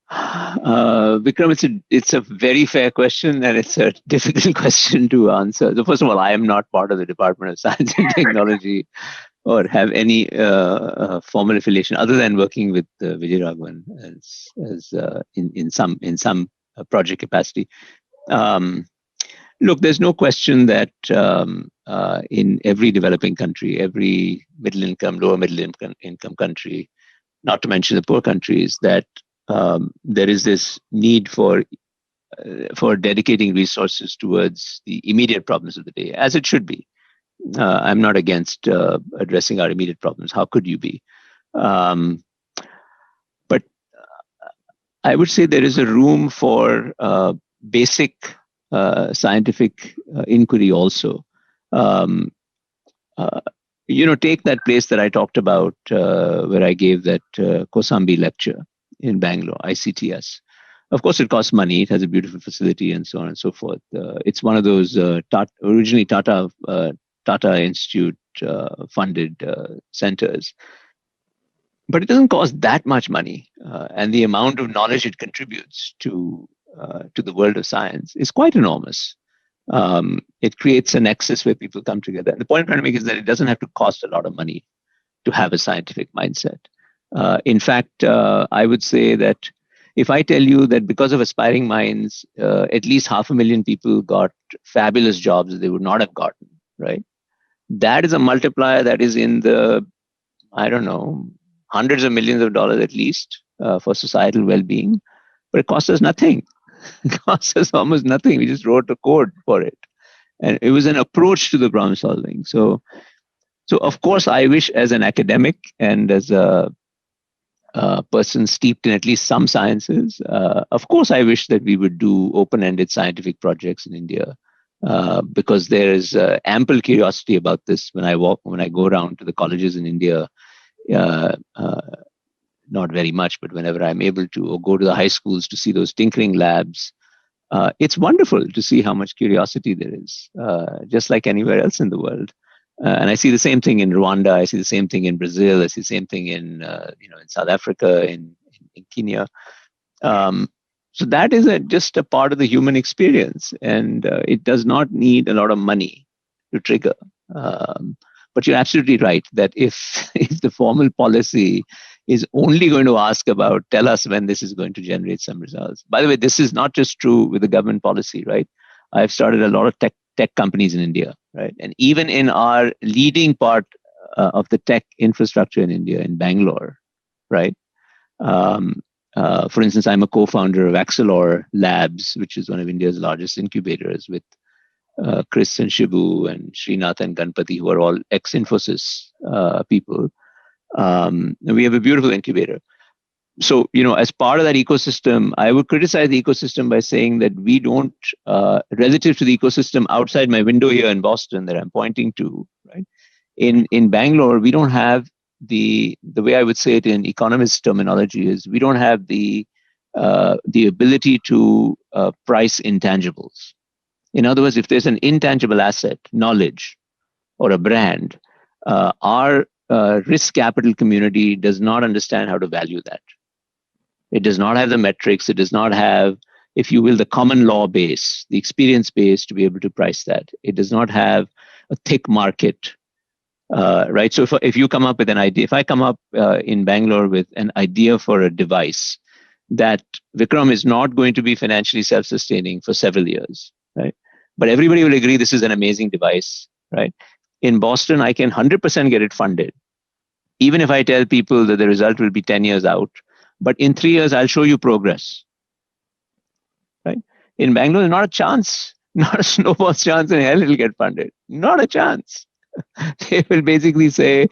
Vikram, it's a very fair question, and it's a difficult question to answer. So first of all, I am not part of the Department of Science and Technology or have any formal affiliation other than working with Vijay Raghavan as in some project capacity. Look, there's no question that in every developing country, every middle income, lower middle income country, not to mention the poor countries, that there is this need for dedicating resources towards the immediate problems of the day, as it should be. I'm not against addressing our immediate problems. How could you be? But I would say there is a room for basic scientific inquiry also. Take that place that I talked about where I gave that Kosambi lecture in Bangalore, ICTS. Of course, it costs money. It has a beautiful facility and so on and so forth. It's one of those originally Tata Institute funded centers. But it doesn't cost that much money. And the amount of knowledge it contributes to the world of science is quite enormous. It creates a nexus where people come together. And the point I'm trying to make is that it doesn't have to cost a lot of money to have a scientific mindset. In fact, I would say that if I tell you that because of Aspiring Minds, at least 500,000 people got fabulous jobs that they would not have gotten, right? That is a multiplier that is in the, I don't know, hundreds of millions of dollars at least for societal well-being. But it costs us nothing. It costs us almost nothing. We just wrote a code for it. And it was an approach to the problem solving. So of course, I wish as an academic and as a person steeped in at least some sciences, of course, I wish that we would do open-ended scientific projects in India, because there is ample curiosity about this when I go around to the colleges in India. Not very much, but whenever I'm able to, or go to the high schools to see those tinkering labs, it's wonderful to see how much curiosity there is, just like anywhere else in the world. And I see the same thing in Rwanda. I see the same thing in Brazil. I see the same thing in South Africa, in Kenya. So that is just a part of the human experience, and it does not need a lot of money to trigger. But you're absolutely right that if the formal policy is only going to ask about, tell us when this is going to generate some results. By the way, this is not just true with the government policy, right? I've started a lot of tech companies in India, right? And even in our leading part of the tech infrastructure in India, in Bangalore, right? For instance, I'm a co-founder of Axelor Labs, which is one of India's largest incubators, with Chris and Shibu and Srinath and Ganpati, who are all ex-Infosys people. And we have a beautiful incubator. So, as part of that ecosystem, I would criticize the ecosystem by saying that we don't, relative to the ecosystem outside my window here in Boston that I'm pointing to, right? In Bangalore, we don't have the way I would say it in economist terminology is we don't have the ability to price intangibles. In other words, if there's an intangible asset, knowledge, or a brand, our risk capital community does not understand how to value that. It does not have the metrics. It does not have, if you will, the common law base, the experience base to be able to price that. It does not have a thick market, right? So if you come up with an idea, if I come up in Bangalore with an idea for a device that, Vikram, is not going to be financially self-sustaining for several years, right? But everybody will agree this is an amazing device, right? In Boston, I can 100% get it funded, even if I tell people that the result will be 10 years out. But in 3 years, I'll show you progress, right? In Bangalore, not a chance, not a snowball's chance in hell it'll get funded. Not a chance. They will basically say,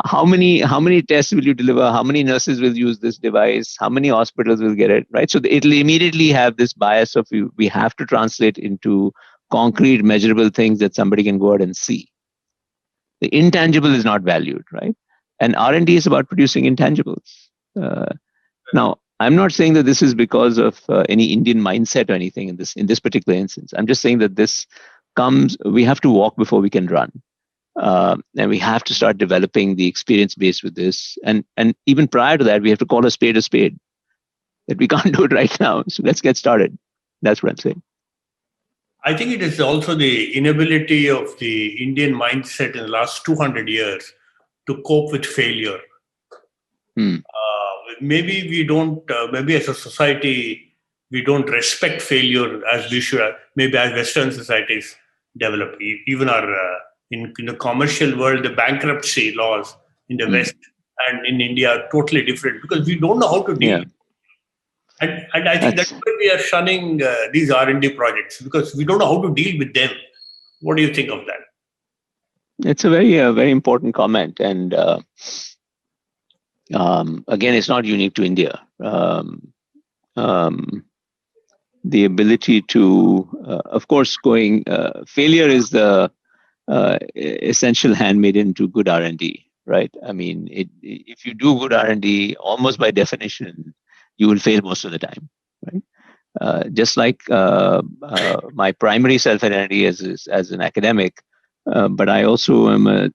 how many tests will you deliver? How many nurses will use this device? How many hospitals will get it, right? So it'll immediately have this bias of we have to translate into concrete, measurable things that somebody can go out and see. The intangible is not valued, right? And R&D is about producing intangibles. Now, I'm not saying that this is because of any Indian mindset or anything in this particular instance. I'm just saying that this comes, we have to walk before we can run. And we have to start developing the experience base with this. And even prior to that, we have to call a spade, that we can't do it right now. So let's get started. That's what I'm saying. I think it is also the inability of the Indian mindset in the last 200 years to cope with failure. Maybe we don't, maybe as a society, we don't respect failure as we should, maybe as Western societies develop. Even in the commercial world, the bankruptcy laws in the West and in India are totally different because we don't know how to deal. And I think that's why we are shunning these R&D projects, because we don't know how to deal with them. What do you think of that? It's a very important comment. And again, it's not unique to India. The ability to, of course, failure is the essential handmaiden to good R&D, right? I mean, if you do good R&D, almost by definition, you will fail most of the time, right? Just like my primary self-identity as an academic, but I also am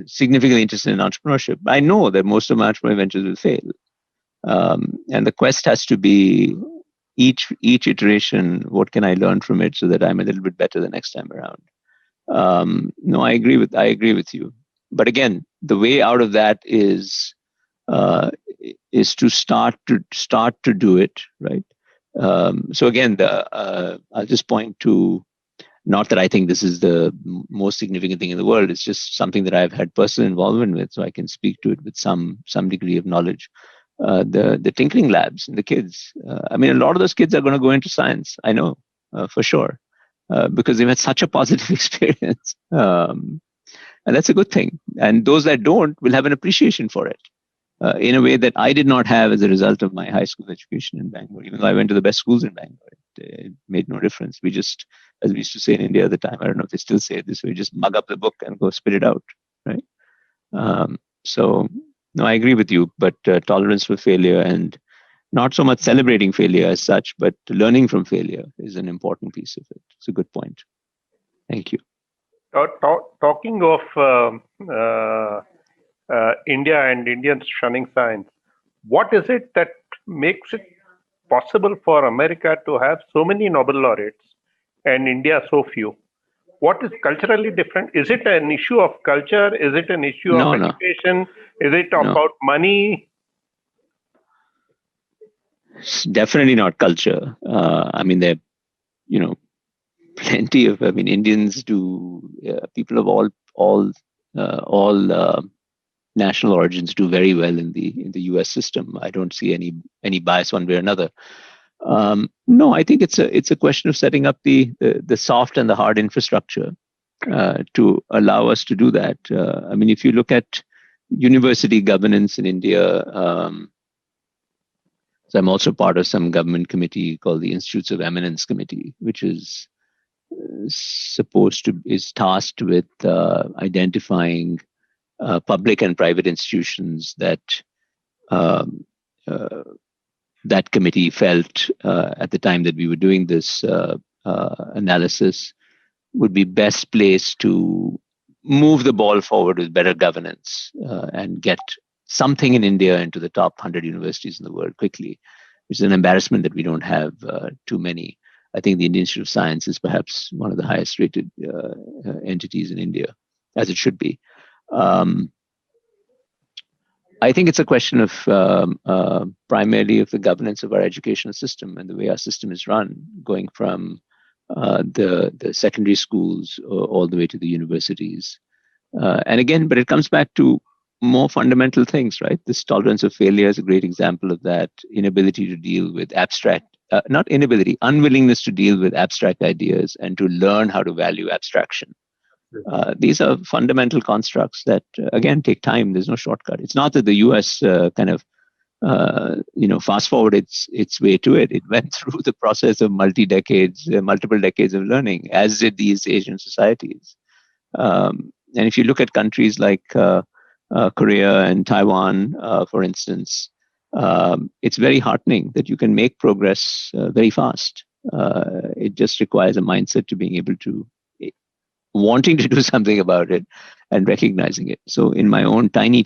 significantly interested in entrepreneurship. I know that most of my entrepreneurial ventures will fail. And the quest has to be each iteration, what can I learn from it so that I'm a little bit better the next time around? No, I agree with you. But again, the way out of that is to start to do it, right? So again, I'll just point to, not that I think this is the most significant thing in the world. It's just something that I've had personal involvement with, so I can speak to it with some degree of knowledge. The tinkering labs and the kids. I mean, a lot of those kids are going to go into science. I know for sure, because they've had such a positive experience, and that's a good thing. And those that don't will have an appreciation for it in a way that I did not have as a result of my high school education in Bangalore. Even though I went to the best schools in Bangalore, it made no difference. We just, as we used to say in India at the time, I don't know if they still say it this way, just mug up the book and go spit it out, right? So, no, I agree with you, but tolerance for failure and not so much celebrating failure as such, but learning from failure is an important piece of it. It's a good point. Thank you. Talking of India and Indians shunning science, what is it that makes it possible for America to have so many Nobel laureates and India so few? What is culturally different? Is it an issue of culture? Is it an issue of education? Is it about money? It's definitely not culture. I mean, there, plenty of. I mean, Indians do. People of all national origins do very well in the U.S. system. I don't see any bias one way or another. No, I think it's a question of setting up the soft and the hard infrastructure to allow us to do that. I mean, if you look at university governance in India, so I'm also part of some government committee called the Institutes of Eminence Committee, which is tasked with identifying public and private institutions that that committee felt at the time that we were doing this analysis would be best placed to move the ball forward with better governance and get something in India into the top 100 universities in the world quickly, which is an embarrassment that we don't have too many. I think the Indian Institute of Science is perhaps one of the highest rated entities in India, as it should be. I think it's a question of primarily of the governance of our educational system and the way our system is run, going from the secondary schools all the way to the universities. And again, but it comes back to more fundamental things, right? This tolerance of failure is a great example of that. Inability to deal with unwillingness to deal with abstract ideas and to learn how to value abstraction. These are fundamental constructs that, again, take time. There's no shortcut. It's not that the US fast forward its way to it. It went through the process of multiple decades of learning, as did these Asian societies. And if you look at countries like Korea and Taiwan, for instance, it's very heartening that you can make progress very fast. It just requires a mindset to being able to wanting to do something about it and recognizing it. So in my own tiny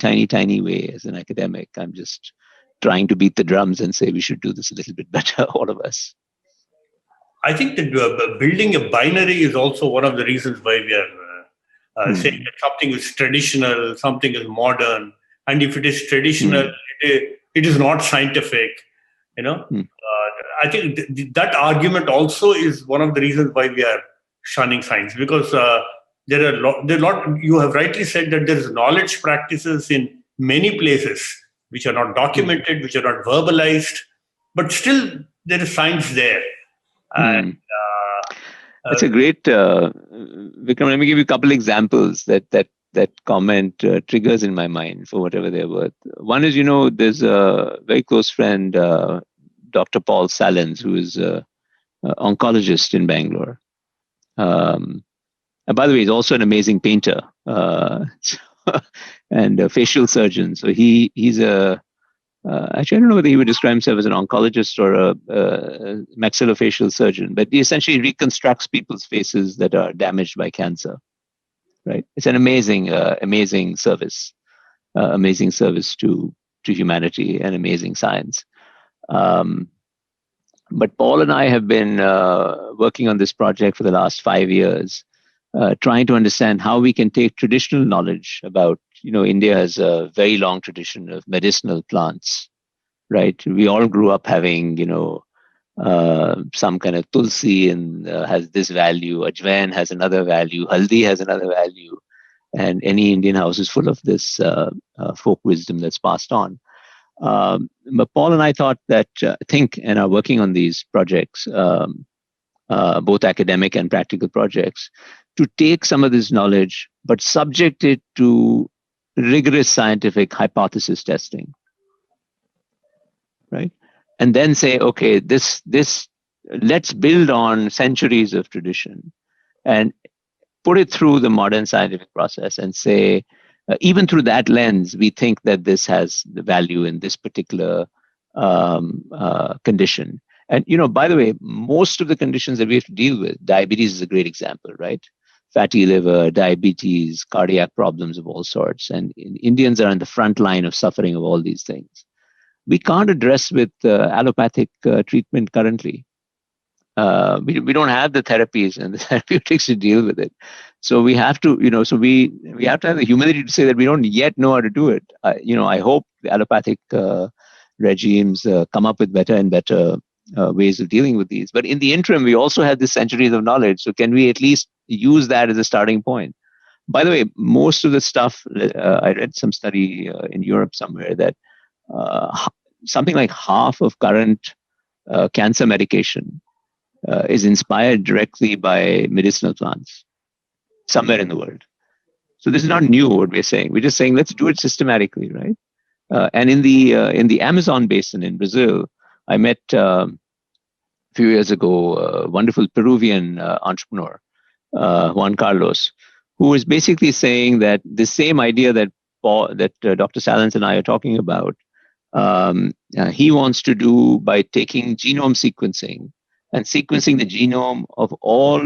way as an academic, I'm just trying to beat the drums and say we should do this a little bit better, all of us. I think that building a binary is also one of the reasons why we are saying that something is traditional, something is modern, and if it is traditional, it is not scientific. I think that argument also is one of the reasons why we are shunning science, because there are a lot. You have rightly said that there is knowledge practices in many places which are not documented, which are not verbalized, but still there is science there. And that's a great Vikram. Let me give you a couple examples that comment triggers in my mind for whatever they're worth. One is, there's a very close friend, Dr. Paul Salins, who is an oncologist in Bangalore. And by the way, he's also an amazing painter and a facial surgeon. So he's actually, I don't know whether he would describe himself as an oncologist or a maxillofacial surgeon, but he essentially reconstructs people's faces that are damaged by cancer. Right? It's an amazing service to humanity and amazing science. But Paul and I have been working on this project for the last 5 years, trying to understand how we can take traditional knowledge about, India has a very long tradition of medicinal plants, right? We all grew up having, some kind of tulsi and has this value, ajwain has another value, haldi has another value, and any Indian house is full of this folk wisdom that's passed on. But Paul and I thought that, and are working on these projects, both academic and practical projects, to take some of this knowledge, but subject it to rigorous scientific hypothesis testing, right? And then say, okay, this let's build on centuries of tradition and put it through the modern scientific process and say, even through that lens, we think that this has the value in this particular condition. And, by the way, most of the conditions that we have to deal with, diabetes is a great example, right? Fatty liver, diabetes, cardiac problems of all sorts. And Indians are on the front line of suffering of all these things. We can't address with allopathic treatment currently. We don't have the therapies and the therapeutics to deal with it. So we have to, we have to have the humility to say that we don't yet know how to do it. I hope the allopathic regimes come up with better and better ways of dealing with these. But in the interim, we also have this centuries of knowledge. So can we at least use that as a starting point? By the way, most of the stuff, I read some study in Europe somewhere that something like half of current cancer medication is inspired directly by medicinal plants somewhere in the world. So this is not new what we're saying. We're just saying let's do it systematically, right? And in the Amazon basin in Brazil, I met a few years ago a wonderful Peruvian entrepreneur, Juan Carlos, who was basically saying that the same idea that Dr. Salins and I are talking about, he wants to do by taking genome sequencing and sequencing the genome of all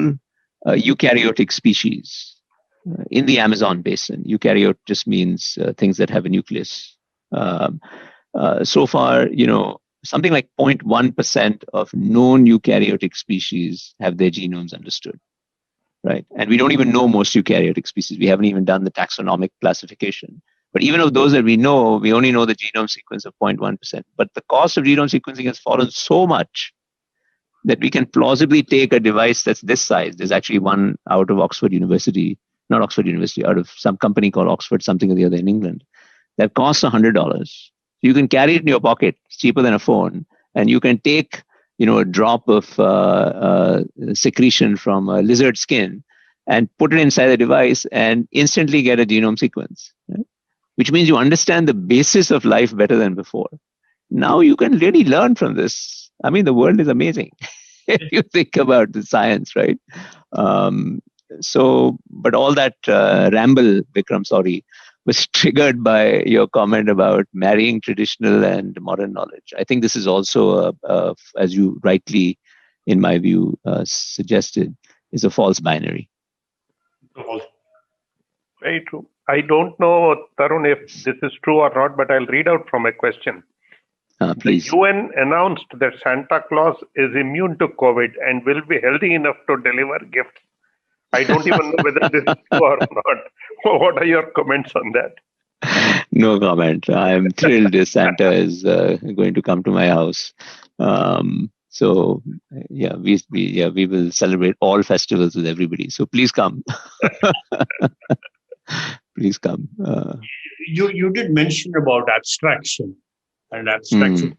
eukaryotic species in the Amazon basin. Eukaryote just means things that have a nucleus. So far, something like 0.1% of known eukaryotic species have their genomes understood, right? And we don't even know most eukaryotic species. We haven't even done the taxonomic classification. But even of those that we know, we only know the genome sequence of 0.1%. But the cost of genome sequencing has fallen so much that we can plausibly take a device that's this size. There's actually one out of Oxford University, not Oxford University, out of some company called Oxford something or the other in England, that costs $100. You can carry it in your pocket. It's cheaper than a phone. And you can take, a drop of secretion from a lizard skin and put it inside the device and instantly get a genome sequence, right? Which means you understand the basis of life better than before. Now you can really learn from this. I mean, the world is amazing if you think about the science, right? But all that ramble, Vikram, sorry, was triggered by your comment about marrying traditional and modern knowledge. I think this is also, as you rightly, in my view, suggested, is a false binary. Very true. I don't know, Tarun, if this is true or not, but I'll read out from a question. Please. The UN announced that Santa Claus is immune to COVID and will be healthy enough to deliver gifts. I don't even know whether this is true or not. What are your comments on that? No comment. I'm thrilled if Santa is going to come to my house. So yeah, we will celebrate all festivals with everybody. So please come. Please come. You did mention about abstraction and abstraction,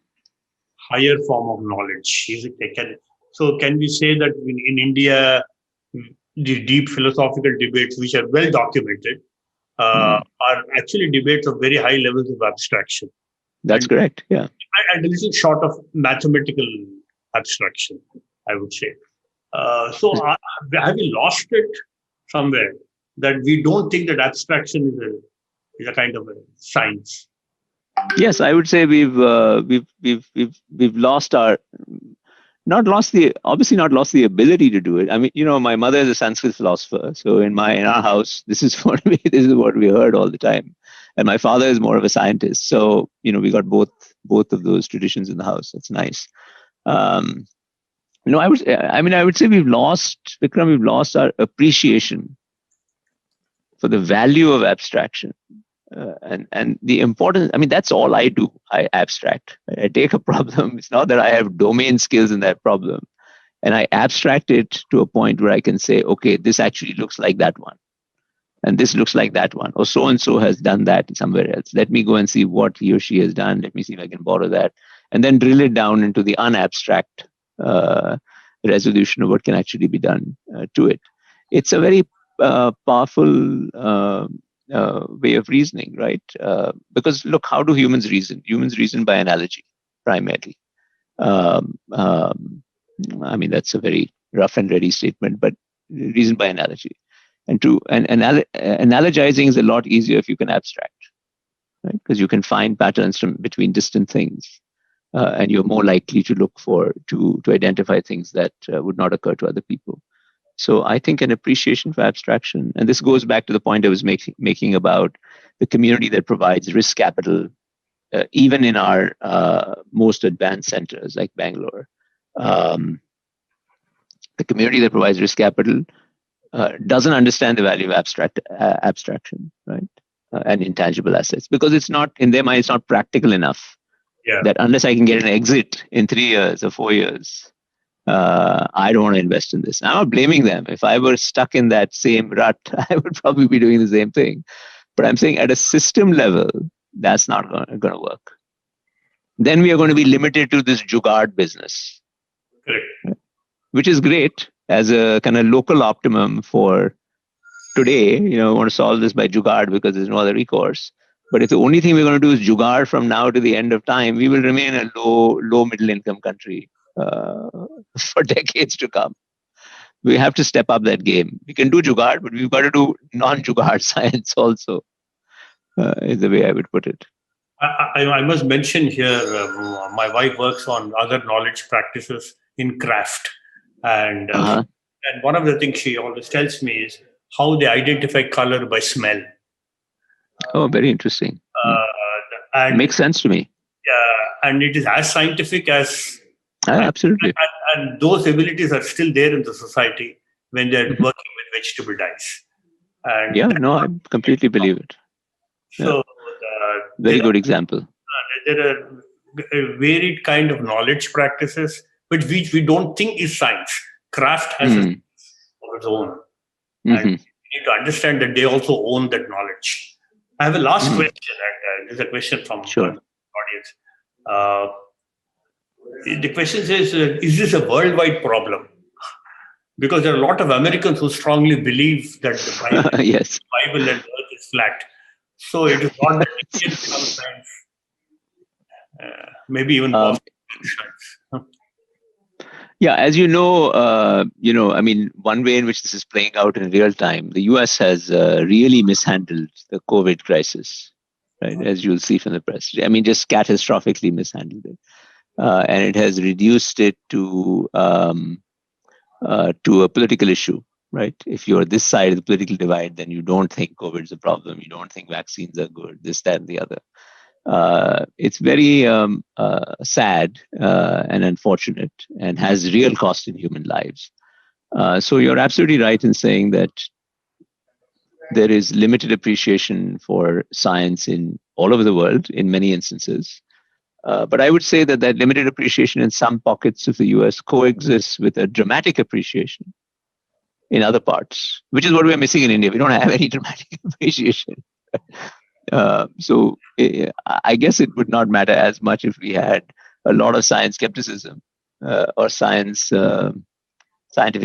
higher form of knowledge. So can we say that in India, the deep philosophical debates, which are well documented, are actually debates of very high levels of abstraction? That's correct. Yeah, and a little short of mathematical abstraction, I would say. So have we lost it somewhere? That we don't think that abstraction is a kind of a science. Yes, I would say we've lost not lost the ability to do it. I mean, my mother is a Sanskrit philosopher, so in our house, this is what we heard all the time, and my father is more of a scientist. So we got both of those traditions in the house. That's nice. I would say we've lost our appreciation for the value of abstraction and the importance. I mean, that's all I do. I abstract. I take a problem. It's not that I have domain skills in that problem, and I abstract it to a point where I can say, okay, this actually looks like that one, and this looks like that one, or so and so has done that somewhere else. Let me go and see what he or she has done. Let me see if I can borrow that, and then drill it down into the unabstract resolution of what can actually be done to it. It's a very powerful way of reasoning, right? Because look, how do humans reason? Humans reason by analogy, primarily. I mean, that's a very rough and ready statement, but reason by analogy. And analogizing is a lot easier if you can abstract, right? Because you can find patterns between distant things, and you're more likely to look to identify things that would not occur to other people. So I think an appreciation for abstraction, and this goes back to the point I was making about the community that provides risk capital, even in our most advanced centers like Bangalore. The community that provides risk capital doesn't understand the value of abstraction, right? And intangible assets, because it's not, in their mind, it's not practical enough. Yeah. That unless I can get an exit in 3 years or 4 years, I don't want to invest in this. I'm not blaming them. If I were stuck in that same rut, I would probably be doing the same thing. But I'm saying at a system level, that's not going to work. Then we are going to be limited to this jugaad business, which is great as a kind of local optimum for today. We want to solve this by jugaad because there's no other recourse. But if the only thing we're going to do is jugaad from now to the end of time, we will remain a low middle income country for decades to come. We have to step up that game. We can do jugaad, but we've got to do non-jugaad science also, is the way I would put it. I must mention here, my wife works on other knowledge practices in craft. And one of the things she always tells me is how they identify color by smell. Oh, very interesting. And makes sense to me. Yeah, and it is as scientific as... absolutely. And those abilities are still there in the society when they're working with vegetable dyes. And I completely believe it. So, very good example. There are varied kind of knowledge practices, but which we don't think is science. Craft has a science of its own. And we need to understand that they also own that knowledge. I have a last question, and there's a question from the audience. The question says, is this a worldwide problem? Because there are a lot of Americans who strongly believe that the Bible, Bible and Earth is flat. So it is not that Indians become science. Maybe even science. Yeah, as you know, one way in which this is playing out in real time, the US has really mishandled the COVID crisis, right? As you'll see from the press. Just catastrophically mishandled it. And it has reduced it to a political issue, right? If you're this side of the political divide, then you don't think COVID is a problem. You don't think vaccines are good, this, that, and the other. It's very sad and unfortunate and has real cost in human lives. So you're absolutely right in saying that there is limited appreciation for science in all over the world in many instances. But I would say that limited appreciation in some pockets of the US coexists with a dramatic appreciation in other parts, which is what we're missing in India. We don't have any dramatic appreciation. So I guess it would not matter as much if we had a lot of science skepticism or scientific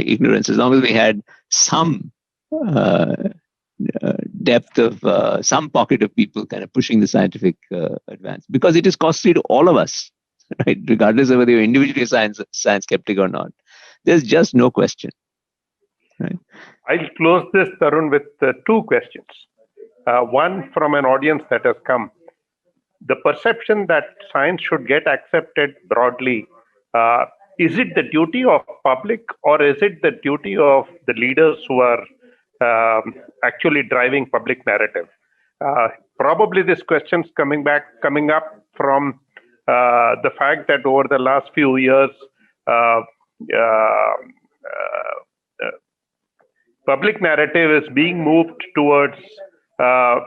ignorance, as long as we had some depth of some pocket of people kind of pushing the scientific advance, because it is costly to all of us, right? Regardless of whether you're individually a science skeptic or not. There's just no question. Right? I'll close this, Tarun, with two questions. One from an audience that has come. The perception that science should get accepted broadly, is it the duty of public, or is it the duty of the leaders who are actually driving public narrative? Probably this question's coming up from the fact that over the last few years, public narrative is being moved towards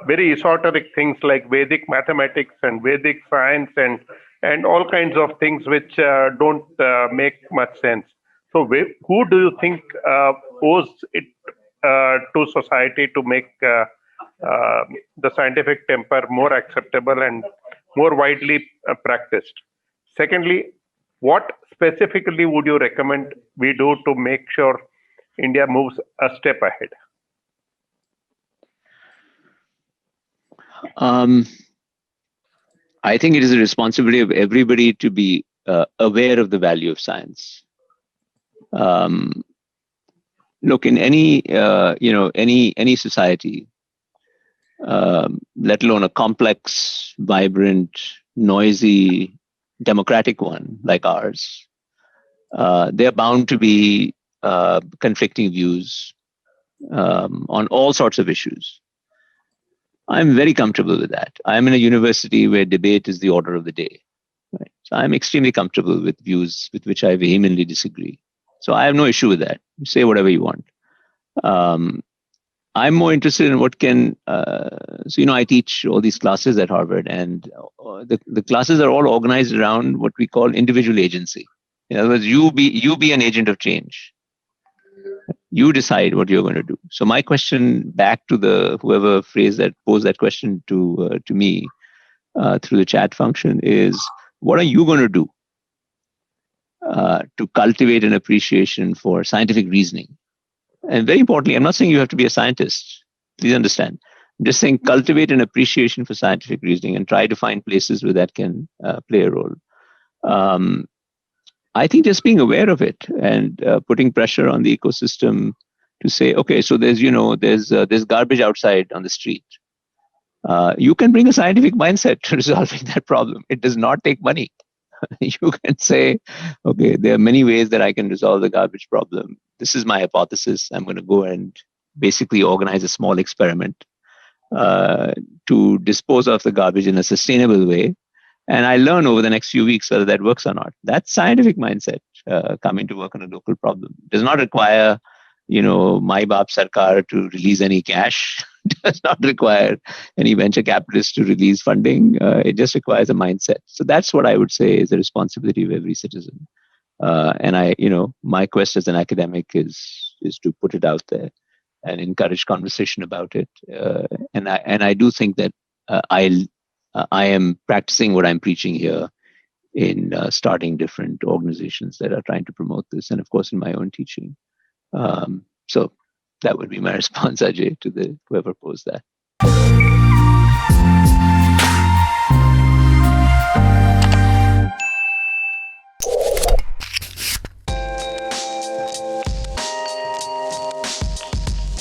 very esoteric things like Vedic mathematics and Vedic science and all kinds of things which don't make much sense. So who do you think owes it to society to make the scientific temper more acceptable and more widely practiced? Secondly, what specifically would you recommend we do to make sure India moves a step ahead? I think it is a responsibility of everybody to be aware of the value of science. Look, in any society, let alone a complex, vibrant, noisy, democratic one like ours, there are bound to be conflicting views on all sorts of issues. I'm very comfortable with that. I'm in a university where debate is the order of the day. Right? So I'm extremely comfortable with views with which I vehemently disagree. So I have no issue with that. You say whatever you want. I'm more interested in what can, I teach all these classes at Harvard, and the classes are all organized around what we call individual agency. In other words, you be an agent of change. You decide what you're going to do. So my question back to the whoever posed that question to me through the chat function is, what are you going to do to cultivate an appreciation for scientific reasoning? And very importantly, I'm not saying you have to be a scientist. Please understand. I'm just saying cultivate an appreciation for scientific reasoning and try to find places where that can play a role. I think just being aware of it and putting pressure on the ecosystem to say, okay, so there's garbage outside on the street. You can bring a scientific mindset to resolving that problem. It does not take money. You can say, okay, there are many ways that I can resolve the garbage problem. This is my hypothesis. I'm going to go and basically organize a small experiment to dispose of the garbage in a sustainable way. And I learn over the next few weeks whether that works or not. That's scientific mindset coming to work on a local problem. It does not require, Mai Baap Sarkar to release any cash. It does not require any venture capitalists to release funding. It just requires a mindset. So that's what I would say is the responsibility of every citizen. And my quest as an academic is to put it out there and encourage conversation about it. And I do think that I am practicing what I'm preaching here in starting different organizations that are trying to promote this, and of course in my own teaching. So that would be my response, Ajay, to whoever posed that.